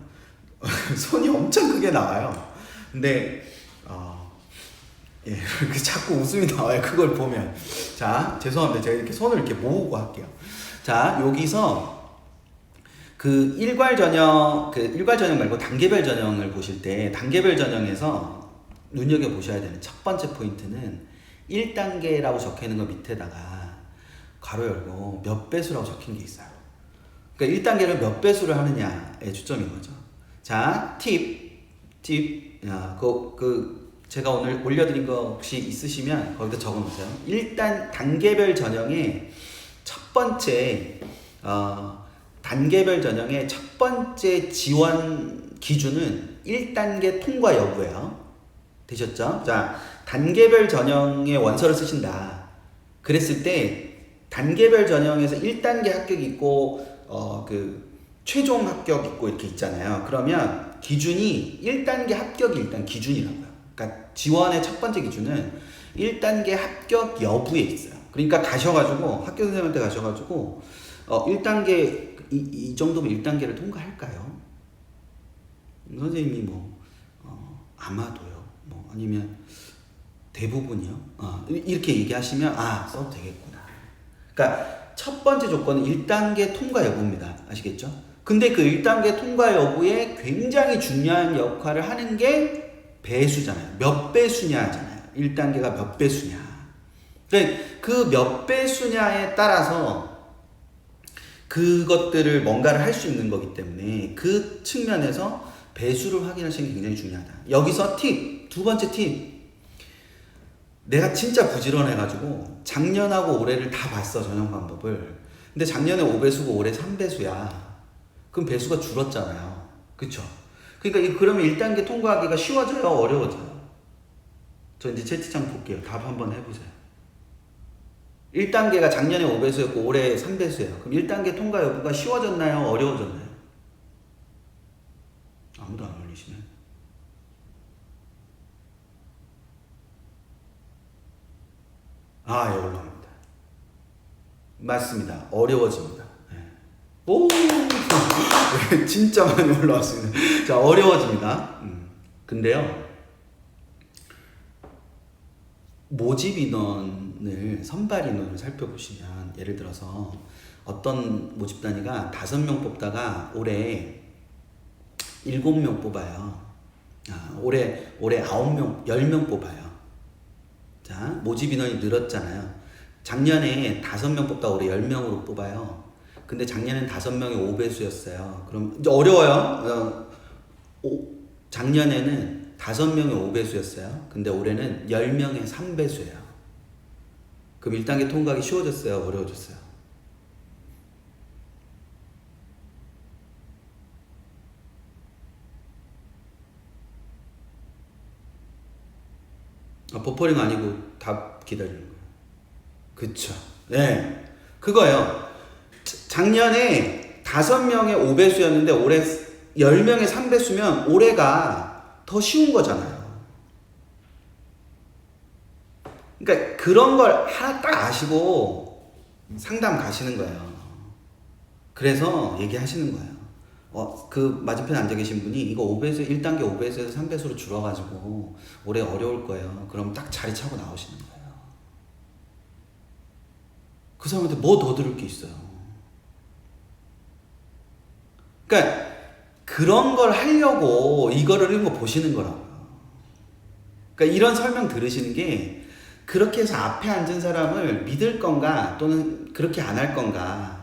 [SPEAKER 1] 손이 엄청 크게 나와요. 근데 예, 자꾸 웃음이 나와요. 그걸 보면. 자, 죄송합니다. 제가 이렇게 손을 이렇게 모으고 할게요. 자, 여기서 그 일괄 전형 말고 단계별 전형을 보실 때, 단계별 전형에서 눈여겨보셔야 되는 첫 번째 포인트는 1단계라고 적혀 있는 거 밑에다가 가로 열고 몇 배수라고 적힌 게 있어요. 그러니까 1단계를 몇 배수를 하느냐에 초점인 거죠. 자, 제가 오늘 올려드린 거 혹시 있으시면 거기다 적어 놓으세요. 일단 단계별 전형의 첫 번째, 단계별 전형의 첫 번째 지원 기준은 1단계 통과 여부예요. 되셨죠? 자, 단계별 전형의 원서를 쓰신다. 그랬을 때 단계별 전형에서 1단계 합격이 있고 최종 합격 있고 이렇게 있잖아요. 그러면 기준이 1단계 합격이 일단 기준이라고요. 그러니까 지원의 첫 번째 기준은 1단계 합격 여부에 있어요. 그러니까 가셔가지고 학교 선생님한테 가셔가지고 1단계 이 정도면 1단계를 통과할까요? 선생님이 아마도요. 아니면 대부분이요. 이렇게 얘기하시면 써도 되겠구나. 그러니까 첫 번째 조건은 1단계 통과 여부입니다. 아시겠죠? 근데 그 1단계 통과 여부에 굉장히 중요한 역할을 하는 게 배수잖아요. 몇 배수냐 하잖아요. 1단계가 몇 배수냐. 그 몇 배수냐에 따라서 그것들을 뭔가를 할 수 있는 거기 때문에 그 측면에서 배수를 확인하시는 게 굉장히 중요하다. 여기서 팁, 두 번째 팁. 내가 진짜 부지런해가지고 작년하고 올해를 다 봤어, 전형 방법을. 근데 작년에 5배수고 올해 3배수야. 그럼 배수가 줄었잖아요. 그쵸? 그러니까 그러면 1단계 통과하기가 쉬워져요, 어려워져요? 저 이제 채팅창 볼게요. 답 한번 해보세요. 1단계가 작년에 5배수였고 올해 3배수예요. 그럼 1단계 통과 여부가 쉬워졌나요? 어려워졌나요? 아무도 안 올리시네. 예, 올라옵니다. 맞습니다. 어려워집니다. 네. 오! 진짜 많이 올라왔습니다. 자, 어려워집니다. 근데요, 모집 인원을, 선발 인원을 살펴보시면, 예를 들어서 어떤 모집 단위가 5명 뽑다가 올해 7명 뽑아요. 올해 9명, 10명 뽑아요. 자, 모집 인원이 늘었잖아요. 작년에 5명 뽑다 올해 10명으로 뽑아요. 근데 작년엔 5명이 5배수였어요. 그럼 이제 어려워요. 작년에는 5명이 5배수였어요. 근데 올해는 10명의 3배수예요. 그럼 1단계 통과하기 쉬워졌어요? 어려워졌어요? 버퍼링 아니고 답 기다리는 거예요. 그쵸. 네. 그거예요. 작년에 5명의 5배수였는데 올해 10명의 3배수면 올해가 더 쉬운 거잖아요. 그러니까 그런 걸 하나 딱 아시고 상담 가시는 거예요. 그래서 얘기하시는 거예요. 그 맞은편에 앉아 계신 분이 이거 5배수, 1단계 5배수에서 3배수로 줄어가지고 올해 어려울 거예요. 그럼 딱 자리 차고 나오시는 거예요. 그 사람한테 뭐 더 들을 게 있어요. 그러니까 그런 걸 하려고 이거를 읽어 보시는 거라고요. 그러니까 이런 설명 들으시는 게 그렇게 해서 앞에 앉은 사람을 믿을 건가 또는 그렇게 안 할 건가.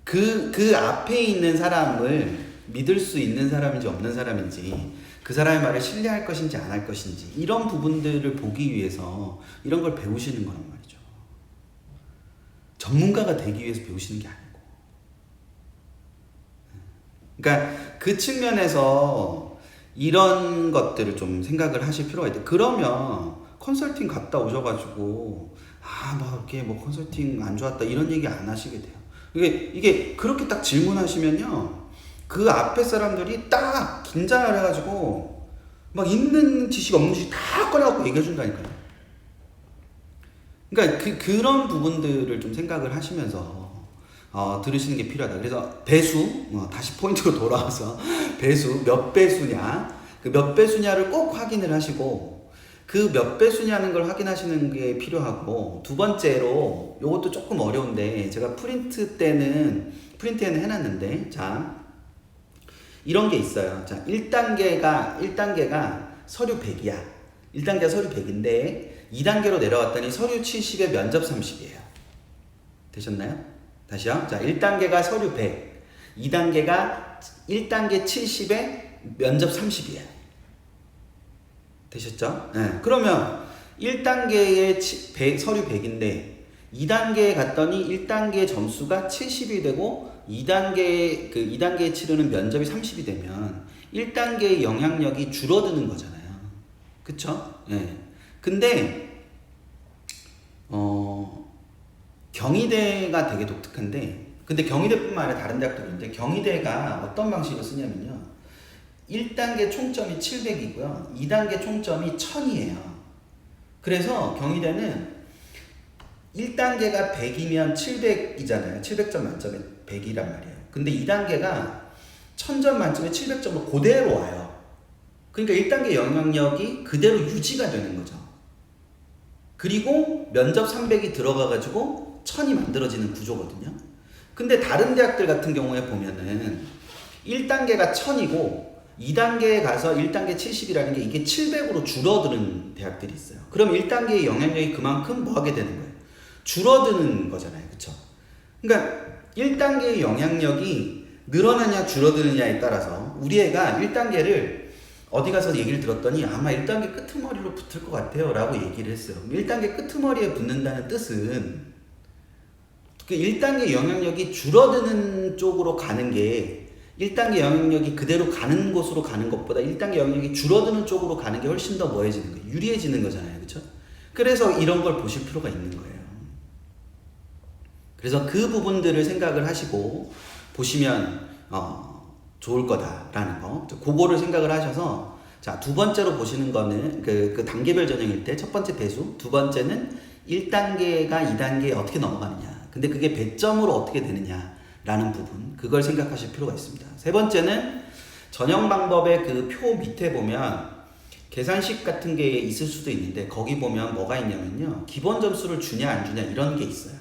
[SPEAKER 1] 그 앞에 있는 사람을 믿을 수 있는 사람인지 없는 사람인지, 그 사람의 말을 신뢰할 것인지 안 할 것인지, 이런 부분들을 보기 위해서 이런 걸 배우시는 거란 말이죠. 전문가가 되기 위해서 배우시는 게 아니고. 그러니까 그 측면에서 이런 것들을 좀 생각을 하실 필요가 있다. 그러면 컨설팅 갔다 오셔가지고 막 이렇게 뭐 컨설팅 안 좋았다 이런 얘기 안 하시게 돼요. 이게 그렇게 딱 질문하시면요, 그 앞에 사람들이 딱 긴장을 해가지고 막 있는 지식 없는 지식 다 꺼내갖고 얘기해준다니까요. 그러니까 그런 부분들을 좀 생각을 하시면서 들으시는 게 필요하다. 그래서 배수, 다시 포인트로 돌아와서 배수, 몇 배수냐, 그 몇 배수냐를 꼭 확인을 하시고, 그 몇 배수냐는 걸 확인하시는 게 필요하고, 두 번째로 요것도 조금 어려운데 제가 프린트에는 해놨는데, 자, 이런 게 있어요. 자, 1단계가 서류 100이야. 1단계가 서류 100인데 2단계로 내려왔더니 서류 70에 면접 30이에요. 되셨나요? 다시요. 자, 1단계가 서류 100, 2단계가 1단계 70에 면접 30이에요. 되셨죠? 네. 그러면 1단계의 서류 100인데 2단계에 갔더니 1단계 점수가 70이 되고 2단계에 치르는 면접이 30이 되면 1단계의 영향력이 줄어드는 거잖아요. 그쵸? 네. 근데 경희대가 되게 독특한데, 근데 경희대뿐만 아니라 다른 대학도 그런데 경희대가 어떤 방식을 쓰냐면요, 1단계 총점이 700이고요 2단계 총점이 1000이에요. 그래서 경희대는 1단계가 100이면 700이잖아요. 700점 만점에 100이란 말이에요. 근데 2단계가 1000점 만점에 700점으로 그대로 와요. 그러니까 1단계 영향력이 그대로 유지가 되는 거죠. 그리고 면접 300이 들어가가지고 1000이 만들어지는 구조거든요. 근데 다른 대학들 같은 경우에 보면은 1단계가 1000이고 2단계에 가서 1단계 70이라는 게 이게 700으로 줄어드는 대학들이 있어요. 그럼 1단계의 영향력이 그만큼 뭐 하게 되는 거예요? 줄어드는 거잖아요. 그쵸? 그러니까 1단계의 영향력이 늘어나냐 줄어드느냐에 따라서 우리 애가 1단계를 어디 가서 얘기를 들었더니 아마 1단계 끄트머리로 붙을 것 같아요 라고 얘기를 했어요. 1단계 끄트머리에 붙는다는 뜻은 그 1단계 영향력이 줄어드는 쪽으로 가는 게 1단계 영향력이 그대로 가는 곳으로 가는 것보다 1단계 영향력이 줄어드는 쪽으로 가는 게 훨씬 더 뭐해지는 거예요? 유리해지는 거잖아요. 그쵸? 그래서 이런 걸 보실 필요가 있는 거예요. 그래서 그 부분들을 생각을 하시고 보시면 좋을 거다라는 거. 그거를 생각을 하셔서 자, 두 번째로 보시는 거는 그 단계별 전형일 때 첫 번째 배수, 두 번째는 1단계가 2단계에 어떻게 넘어가느냐. 근데 그게 배점으로 어떻게 되느냐라는 부분. 그걸 생각하실 필요가 있습니다. 세 번째는 전형 방법의 그 표 밑에 보면 계산식 같은 게 있을 수도 있는데 거기 보면 뭐가 있냐면요. 기본 점수를 주냐 안 주냐 이런 게 있어요.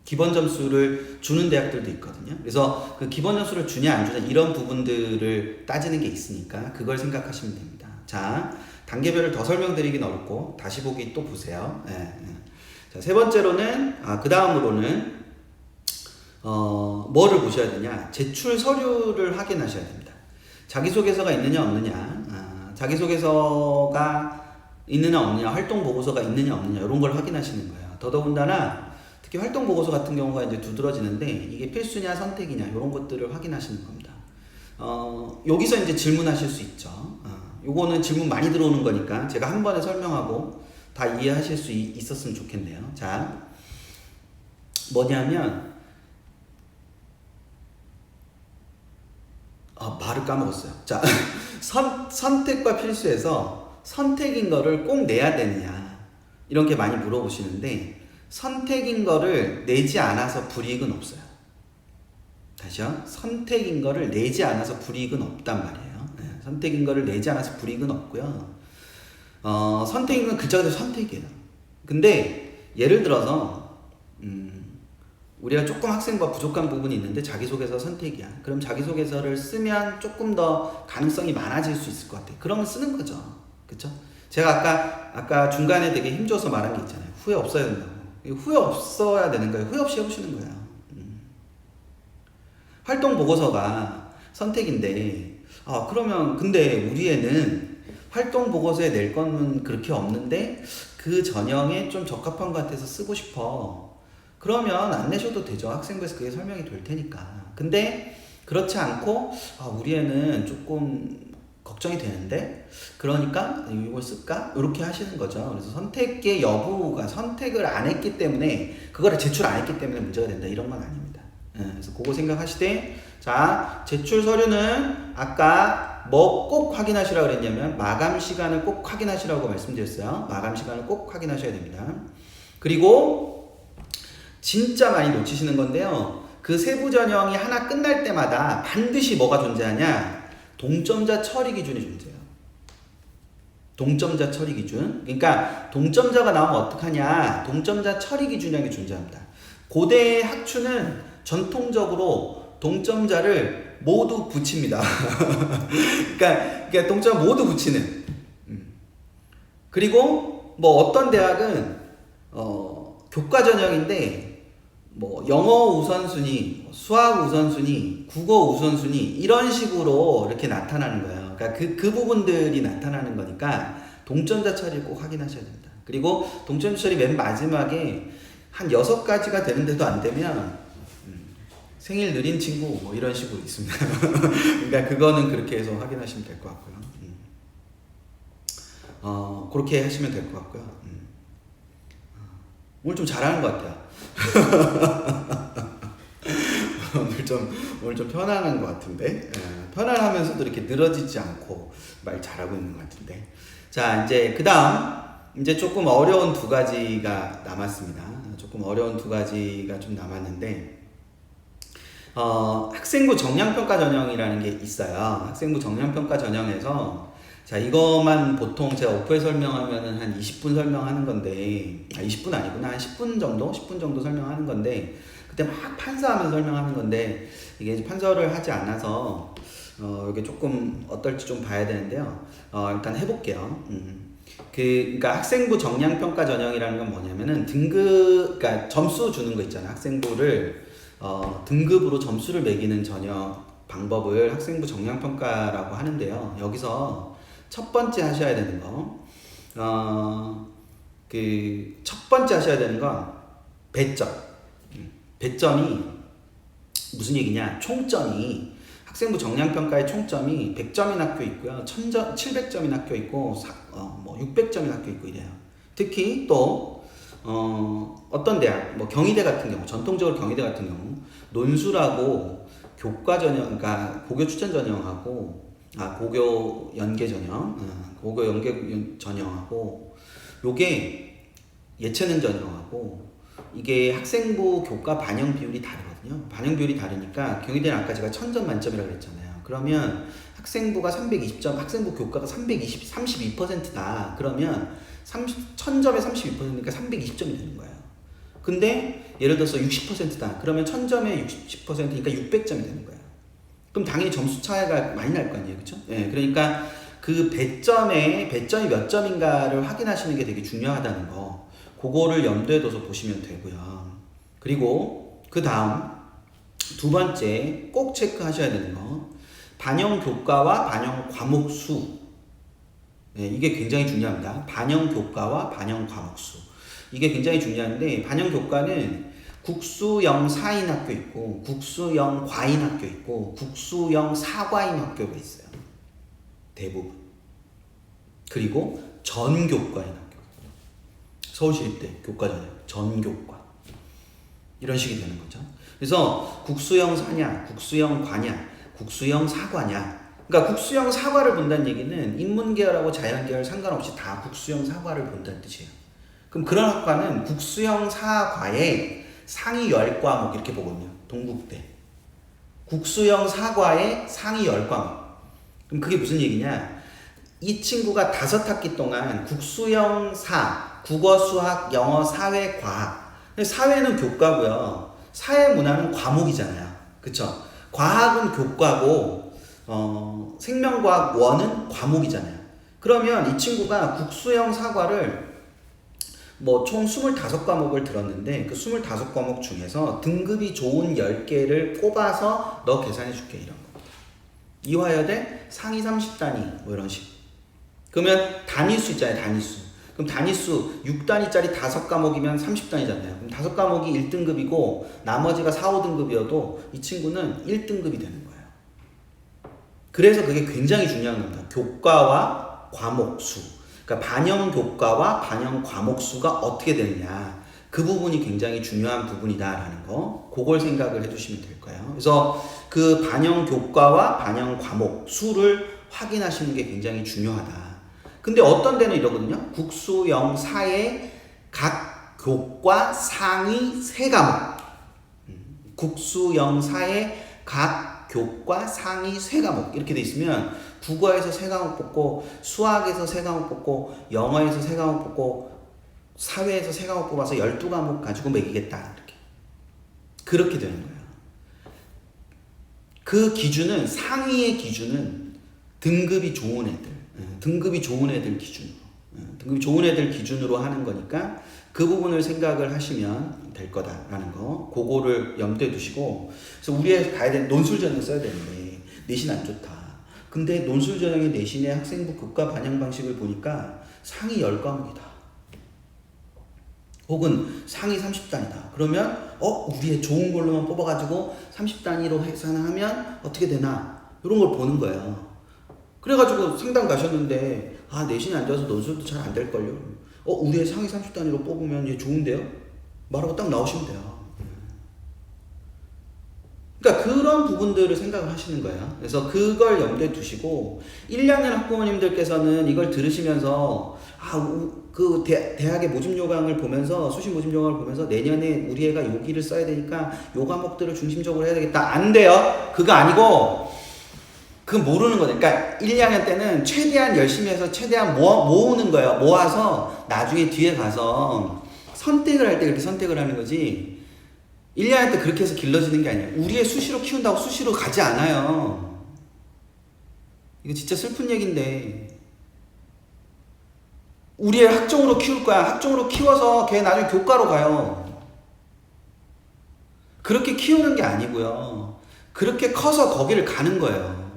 [SPEAKER 1] 기본 점수를 주는 대학들도 있거든요. 그래서 그 기본 점수를 주냐 안 주냐 이런 부분들을 따지는 게 있으니까 그걸 생각하시면 됩니다. 자, 단계별을 더 설명드리긴 어렵고 다시 보기 또 보세요. 자, 세 번째로는 그 다음으로는 뭐를 보셔야 되냐? 제출 서류를 확인하셔야 됩니다. 자기소개서가 있느냐 없느냐, 자기소개서가 있느냐 없느냐, 활동 보고서가 있느냐 없느냐 이런 걸 확인하시는 거예요. 더더군다나 특히 활동 보고서 같은 경우가 이제 두드러지는데 이게 필수냐 선택이냐 이런 것들을 확인하시는 겁니다. 여기서 이제 질문하실 수 있죠. 요거는 질문 많이 들어오는 거니까 제가 한 번에 설명하고 다 이해하실 수 있었으면 좋겠네요. 자, 뭐냐면 말을 까먹었어요. 자, 선택과 필수에서 선택인 거를 꼭 내야 되느냐 이런 게 많이 물어보시는데 선택인 거를 내지 않아서 불이익은 없어요. 다시요. 선택인 거를 내지 않아서 불이익은 없단 말이에요. 선택인 거를 내지 않아서 불이익은 없고요. 선택인 건 그 자체로 선택이에요. 근데 예를 들어서 우리가 조금 학생과 부족한 부분이 있는데 자기소개서 선택이야. 그럼 자기소개서를 쓰면 조금 더 가능성이 많아질 수 있을 것 같아. 그러면 쓰는 거죠. 그쵸? 제가 아까 중간에 되게 힘줘서 말한 게 있잖아요. 후회 없어야 된다고. 후회 없어야 되는 거예요. 후회 없이 해보시는 거예요. 활동 보고서가 선택인데, 그러면 근데 우리 애는 활동 보고서에 낼 거는 그렇게 없는데 그 전형에 좀 적합한 것 같아서 쓰고 싶어. 그러면 안 내셔도 되죠. 학생부에서 그게 설명이 될 테니까. 근데 그렇지 않고 우리 애는 조금 걱정이 되는데 그러니까 이걸 쓸까? 이렇게 하시는 거죠. 그래서 선택의 여부가 선택을 안 했기 때문에 그거를 제출 안 했기 때문에 문제가 된다 이런 건 아닙니다. 그래서 그거 생각하시되 자, 제출 서류는 아까 뭐 꼭 확인하시라고 그랬냐면 마감 시간을 꼭 확인하시라고 말씀드렸어요. 마감 시간을 꼭 확인하셔야 됩니다. 그리고 진짜 많이 놓치시는 건데요. 그 세부 전형이 하나 끝날 때마다 반드시 뭐가 존재하냐? 동점자 처리 기준이 존재해요. 동점자 처리 기준. 그러니까 동점자가 나오면 어떡하냐? 동점자 처리 기준이라는 게 존재합니다. 고대 학추는 전통적으로 동점자를 모두 붙입니다. 그러니까 동점자 모두 붙이는. 그리고 뭐 어떤 대학은 교과 전형인데 뭐 영어 우선순위, 수학 우선순위, 국어 우선순위 이런 식으로 이렇게 나타나는 거예요. 그러니까 그 부분들이 나타나는 거니까 동점자 처리를 꼭 확인하셔야 됩니다. 그리고 동점자 처리 맨 마지막에 한 6가지가 되는데도 안 되면 생일 느린 친구 뭐 이런 식으로 있습니다. 그러니까 그거는 그렇게 해서 확인하시면 될 것 같고요. 그렇게 하시면 될 것 같고요. 오늘 좀 잘하는 것 같아요. 오늘 좀 편안한 것 같은데, 편안하면서도 이렇게 늘어지지 않고 말 잘하고 있는 것 같은데. 자, 이제 그 다음 이제 조금 어려운 2가지가 남았습니다. 조금 어려운 2가지가 좀 남았는데, 학생부 정량평가 전형이라는 게 있어요. 학생부 정량평가 전형에서 자, 이것만 보통 제가 오프에 설명하면은 한 20분 설명하는 건데, 20분 아니구나. 한 10분 정도 설명하는 건데, 그때 막 판서하면서 설명하는 건데, 이게 판서를 하지 않아서, 이게 조금 어떨지 좀 봐야 되는데요. 일단 해볼게요. 그러니까 학생부 정량평가 전형이라는 건 뭐냐면은 그러니까 점수 주는 거 있잖아요. 학생부를 등급으로 점수를 매기는 전형 방법을 학생부 정량평가라고 하는데요. 여기서 첫 번째 하셔야 되는 거, 그 첫 번째 하셔야 되는 건 배점. 배점이 무슨 얘기냐? 총점이 학생부 정량평가의 총점이 100점인 학교 있고요. 700점인 학교 있고, 600점인 학교 있고 이래요. 특히 또, 어떤 대학, 뭐 경희대 같은 경우, 전통적으로 경희대 같은 경우, 논술하고 교과 전형, 그러니까 고교 추천 전형하고, 고교 연계 전형, 고교 연계 전형하고, 요게 예체능 전형하고, 이게 학생부 교과 반영 비율이 다르거든요. 반영 비율이 다르니까 경희대는 아까 제가 1000점 만점이라고 그랬잖아요. 그러면 학생부가 320점, 학생부 교과가 32%다. 그러면 1000점에 32%니까 320점이 되는 거예요. 근데 예를 들어서 60%다. 그러면 1000점에 60%니까 600점이 되는 거예요. 그럼 당연히 점수 차이가 많이 날 거 아니에요. 그렇죠? 네, 그러니까 그 배점이 몇 점인가를 확인하시는 게 되게 중요하다는 거. 그거를 염두에 둬서 보시면 되고요. 그리고 그 다음 두 번째 꼭 체크하셔야 되는 거, 반영 교과와 반영 과목 수. 네, 이게 굉장히 중요합니다. 반영 교과와 반영 과목 수. 이게 굉장히 중요한데, 반영 교과는 국수형 4인 학교 있고, 국수형 과인 학교 있고, 국수형 4과인 학교가 있어요. 대부분. 그리고 전교과인 학교. 서울시립대 교과전형, 전교과. 이런 식이 되는 거죠. 그래서 국수형 4냐, 국수형 과냐, 국수형 4과냐. 그러니까 국수형 4과를 본다는 얘기는 인문계열하고 자연계열 상관없이 다 국수형 4과를 본다는 뜻이에요. 그럼 그런 학과는 국수형 4과에 상위 10과목 이렇게 보거든요. 동국대. 국수형 4과에 상위 10과목. 그럼 그게 무슨 얘기냐? 이 친구가 5학기 동안 국수형 4, 국어, 수학, 영어, 사회, 과학. 사회는 교과고요. 사회문화는 과목이잖아요. 그쵸? 과학은 교과고, 생명과학 1은 과목이잖아요. 그러면 이 친구가 국수형 4과를 뭐 총 25과목을 들었는데, 그 25과목 중에서 등급이 좋은 10개를 꼽아서 너 계산해 줄게, 이런 거. 이화여대 상위 30단위, 뭐 이런 식. 그러면 단위수 있잖아요, 단위수. 그럼 단위수 6단위짜리 5과목이면 30단위잖아요. 그럼 5과목이 1등급이고 나머지가 4, 5등급이어도 이 친구는 1등급이 되는 거예요. 그래서 그게 굉장히 중요한 겁니다. 교과와 과목 수. 그러니까 반영 교과와 반영 과목 수가 어떻게 되느냐. 그 부분이 굉장히 중요한 부분이다라는 거. 그걸 생각을 해주시면 될 거예요. 그래서 그 반영 교과와 반영 과목 수를 확인하시는 게 굉장히 중요하다. 근데 어떤 데는 이러거든요. 국수형 4의 각 교과 상위 3과목. 국수형 4의 각 교과 상위 3과목. 이렇게 돼 있으면 국어에서 3과목 뽑고, 수학에서 3과목 뽑고, 영어에서 3과목 뽑고, 사회에서 3과목 뽑아서 12과목 가지고 매기겠다. 이렇게. 그렇게 되는 거예요. 그 기준은, 상위의 기준은 등급이 좋은 애들. 등급이 좋은 애들 기준으로. 등급이 좋은 애들 기준으로 하는 거니까 그 부분을 생각을 하시면 될 거다라는 거. 그거를 염두에 두시고. 그래서 우리 가야 되는 논술 전형 써야 되는데 내신 안 좋다. 근데 논술 전형의 내신의 학생부 교과 반영 방식을 보니까 상위 10과목이다. 혹은 상위 30단이다. 그러면 우리의 좋은 걸로만 뽑아가지고 30단위로 계산하면 어떻게 되나? 이런 걸 보는 거예요. 그래가지고 상담 가셨는데 내신이 안 좋아서 논술도 잘 안 될걸요. 우리의 상위 30단위로 뽑으면 얘 좋은데요? 말하고 딱 나오시면 돼요. 그러니까 그런 부분들을 생각을 하시는 거예요. 그래서 그걸 염두에 두시고 1학년 학부모님들께서는 이걸 들으시면서 그 대학의 모집 요강을 보면서, 수시 모집 요강을 보면서 내년에 우리 애가 요기를 써야 되니까 요 과목들을 중심적으로 해야 되겠다. 안 돼요. 그거 아니고 그건 모르는 거죠. 그러니까 1, 2학년 때는 최대한 열심히 해서 최대한 모으는 거예요. 모아서 나중에 뒤에 가서 선택을 할 때 그렇게 선택을 하는 거지. 1, 2학년 때 그렇게 해서 길러지는 게 아니에요. 우리의 수시로 키운다고 수시로 가지 않아요. 이거 진짜 슬픈 얘기인데 우리 애 학종으로 키울 거야. 학종으로 키워서 걔 나중에 교과로 가요. 그렇게 키우는 게 아니고요. 그렇게 커서 거기를 가는 거예요.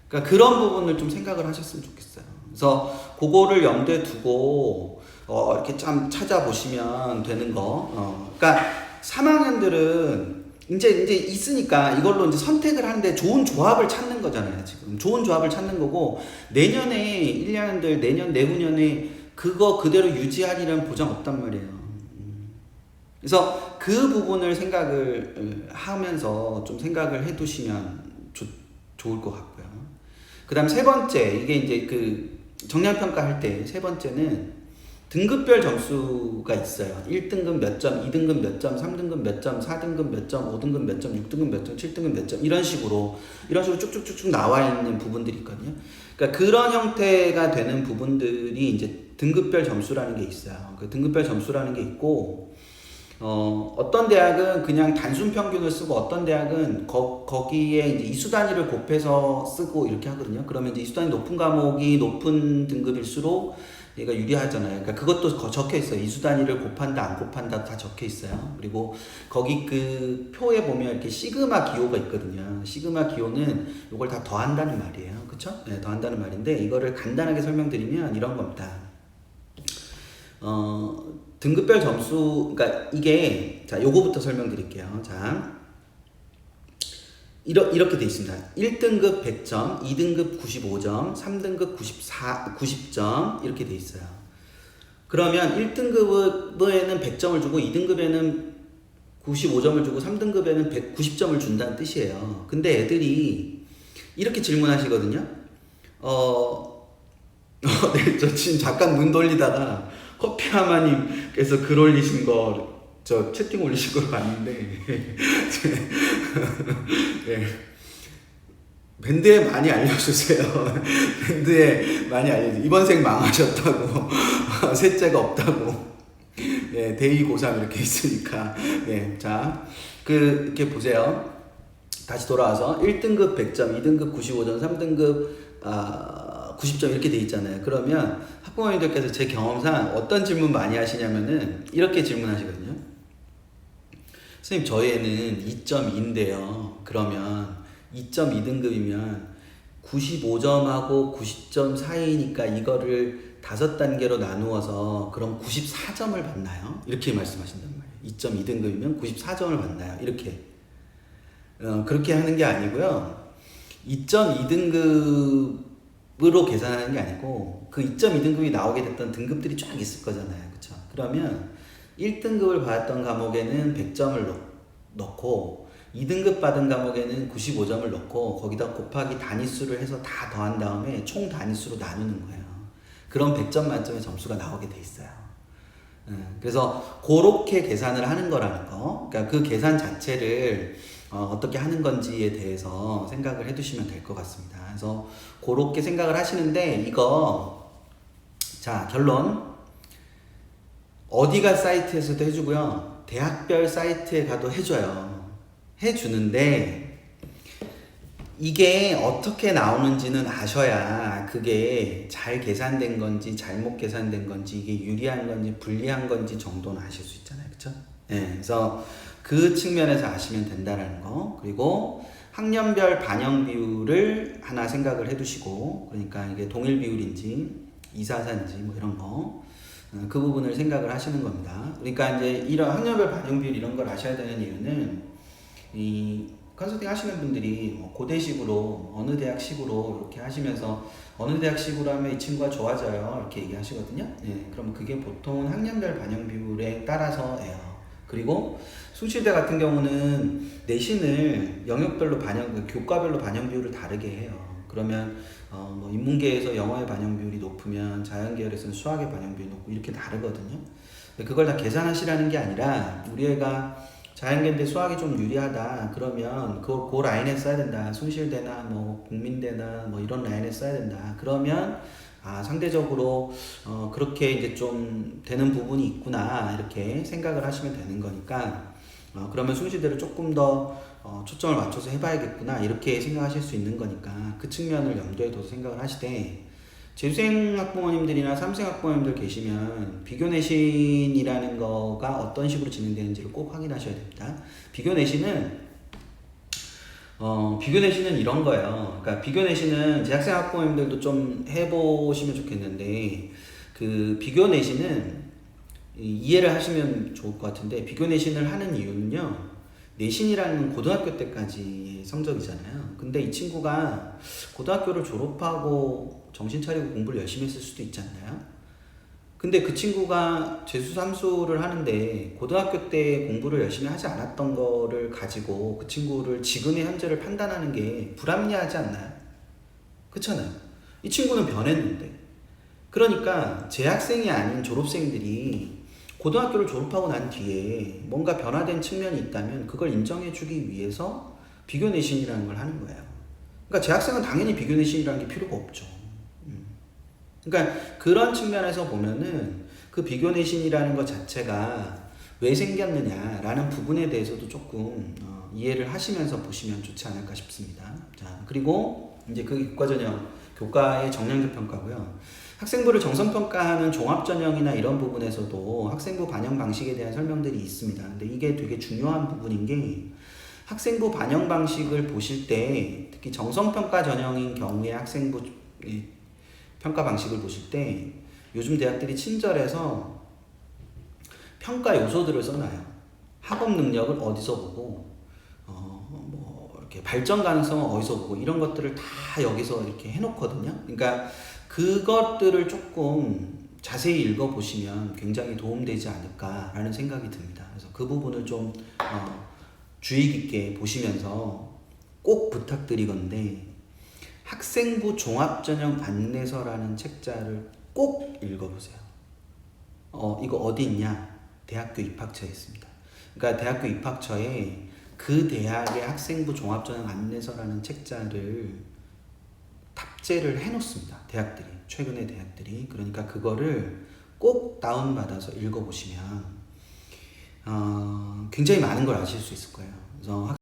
[SPEAKER 1] 그러니까 그런 부분을 좀 생각을 하셨으면 좋겠어요. 그래서 그거를 염두에 두고 이렇게 좀 찾아보시면 되는 거. 그러니까 3학년들은 이제 있으니까 이걸로 이제 선택을 하는데 좋은 조합을 찾는 거잖아요. 지금 좋은 조합을 찾는 거고 내년에 1, 2학년들 내년 내후년에 그거 그대로 유지하리라는 보장 없단 말이에요. 그래서 그 부분을 생각을 하면서 좀 생각을 해두시면 좋을 것 같고요. 그 다음 세 번째, 이게 이제 그 정량평가 할 때 세 번째는 등급별 점수가 있어요. 1등급 몇 점, 2등급 몇 점, 3등급 몇 점, 4등급 몇 점, 5등급 몇 점, 6등급 몇 점, 7등급 몇 점, 이런 식으로 쭉쭉쭉쭉 나와 있는 부분들이 있거든요. 그러니까 그런 형태가 되는 부분들이 이제 등급별 점수라는 게 있어요. 그 등급별 점수라는 게 있고, 어떤 대학은 그냥 단순 평균을 쓰고 어떤 대학은 거기에 이제 이수 단위를 곱해서 쓰고 이렇게 하거든요. 그러면 이제 이수 단위 높은 과목이 높은 등급일수록 얘가 유리하잖아요. 그러니까 그것도 적혀 있어요. 이수 단위를 곱한다 안 곱한다 다 적혀 있어요. 그리고 거기 그 표에 보면 이렇게 시그마 기호가 있거든요. 시그마 기호는 이걸 다 더한다는 말이에요. 그쵸? 네, 더한다는 말인데 이거를 간단하게 설명드리면 이런 겁니다. 등급별 점수, 그러니까 이게, 자, 요거부터 설명드릴게요. 자, 이렇게 돼 있습니다. 1등급 100점, 2등급 95점, 3등급 90점, 이렇게 돼 있어요. 그러면 1등급에는 100점을 주고, 2등급에는 95점을 주고, 3등급에는 190점을 준다는 뜻이에요. 근데 애들이 이렇게 질문하시거든요. 네, 저 지금 잠깐 눈 돌리다가 커피하마님께서 글 올리신 거, 저 채팅 올리신 걸 봤는데, 네. 밴드에 많이 알려주세요. 밴드에 많이 알려주세요. 이번 생 망하셨다고, 셋째가 없다고, 네, 대이 고3 이렇게 있으니까, 네, 자, 이렇게 보세요. 다시 돌아와서 1등급 100점, 2등급 95점, 3등급 90점 이렇게 돼 있잖아요. 그러면 학부모님들께서 제 경험상 어떤 질문 많이 하시냐면은 이렇게 질문하시거든요. 선생님, 저희 애는 2.2인데요. 그러면 2.2등급이면 95점하고 90점 사이니까 이거를 5단계로 나누어서 그럼 94점을 받나요? 이렇게 말씀하신단 말이에요. 2.2등급이면 94점을 받나요? 이렇게. 그렇게 하는 게 아니고요. 2.2등급으로 계산하는 게 아니고 그 2.2등급이 나오게 됐던 등급들이 쫙 있을 거잖아요. 그쵸? 그러면 1등급을 받았던 과목에는 100점을 넣고 2등급 받은 과목에는 95점을 넣고 거기다 곱하기 단위수를 해서 다 더한 다음에 총 단위수로 나누는 거예요. 그럼 100점 만점의 점수가 나오게 돼 있어요. 그래서 그렇게 계산을 하는 거라는 거. 그러니까 그 계산 자체를 어떻게 하는 건지에 대해서 생각을 해두시면 될 것 같습니다. 그래서 그렇게 생각을 하시는데 이거, 자, 결론. 어디가 사이트에서도 해주고요. 대학별 사이트에 가도 해줘요. 해주는데 이게 어떻게 나오는지는 아셔야 그게 잘 계산된 건지 잘못 계산된 건지 이게 유리한 건지 불리한 건지 정도는 아실 수 있잖아요. 그쵸? 네, 그래서 그 측면에서 아시면 된다는 거. 그리고 학년별 반영 비율을 하나 생각을 해두시고, 그러니까 이게 동일 비율인지 244인지 뭐 이런 거, 그 부분을 생각을 하시는 겁니다. 그러니까 이제 이런 학년별 반영 비율 이런 걸 아셔야 되는 이유는 이 컨설팅 하시는 분들이 뭐 고대식으로 어느 대학식으로 이렇게 하시면서 어느 대학식으로 하면 이 친구가 좋아져요 이렇게 얘기하시거든요. 예, 그럼 그게 보통은 학년별 반영 비율에 따라서예요. 그리고 숭실대 같은 경우는 내신을 영역별로 교과별로 반영 비율을 다르게 해요. 그러면 뭐 인문계에서 영어의 반영 비율이 높으면 자연계열에서는 수학의 반영 비율이 높고 이렇게 다르거든요. 그걸 다 계산하시라는 게 아니라 우리 애가 자연계인데 수학이 좀 유리하다 그러면 그 라인에 써야 된다. 숭실대나 뭐 국민대나 뭐 이런 라인에 써야 된다. 그러면 상대적으로 그렇게 이제 좀 되는 부분이 있구나 이렇게 생각을 하시면 되는 거니까 그러면 순시대를 조금 더 초점을 맞춰서 해봐야겠구나 이렇게 생각하실 수 있는 거니까 그 측면을 염두에 둬서 생각을 하시되, 재수생 학부모님들이나 3생 학부모님들 계시면 비교 내신이라는 거가 어떤 식으로 진행되는지를 꼭 확인하셔야 됩니다. 비교 내신은 이런 거예요. 그러니까 비교 내신은 재학생 학부모님들도 좀 해보시면 좋겠는데, 그 비교 내신은 이해를 하시면 좋을 것 같은데, 비교 내신을 하는 이유는요, 내신이라는 건 고등학교 때까지의 성적이잖아요. 근데 이 친구가 고등학교를 졸업하고 정신 차리고 공부를 열심히 했을 수도 있지 않나요? 근데 그 친구가 재수 삼수를 하는데 고등학교 때 공부를 열심히 하지 않았던 거를 가지고 그 친구를 지금의 현재를 판단하는 게 불합리하지 않나요? 그렇잖아요. 이 친구는 변했는데. 그러니까 재학생이 아닌 졸업생들이 고등학교를 졸업하고 난 뒤에 뭔가 변화된 측면이 있다면 그걸 인정해주기 위해서 비교 내신이라는 걸 하는 거예요. 그러니까 재학생은 당연히 비교 내신이라는 게 필요가 없죠. 그러니까 그런 측면에서 보면은 그 비교 내신이라는 것 자체가 왜 생겼느냐라는 부분에 대해서도 조금 이해를 하시면서 보시면 좋지 않을까 싶습니다. 자, 그리고 이제 그 교과전형, 교과의 정량적 평가고요. 학생부를 정성평가하는 종합전형이나 이런 부분에서도 학생부 반영 방식에 대한 설명들이 있습니다. 근데 이게 되게 중요한 부분인 게, 학생부 반영 방식을 보실 때 특히 정성평가 전형인 경우에 학생부 평가 방식을 보실 때 요즘 대학들이 친절해서 평가 요소들을 써놔요. 학업 능력을 어디서 보고, 뭐 이렇게 발전 가능성을 어디서 보고, 이런 것들을 다 여기서 이렇게 해놓거든요. 그러니까 그것들을 조금 자세히 읽어보시면 굉장히 도움되지 않을까라는 생각이 듭니다. 그래서 그 부분을 좀 주의 깊게 보시면서 꼭 부탁드리건데, 학생부 종합전형 안내서라는 책자를 꼭 읽어보세요. 이거 어디 있냐? 대학교 입학처에 있습니다. 그러니까 대학교 입학처에 그 대학의 학생부 종합전형 안내서라는 책자를 탑재를 해놓습니다. 대학들이, 최근의 대학들이. 그러니까 그거를 꼭 다운받아서 읽어보시면 굉장히 많은 걸 아실 수 있을 거예요. 그래서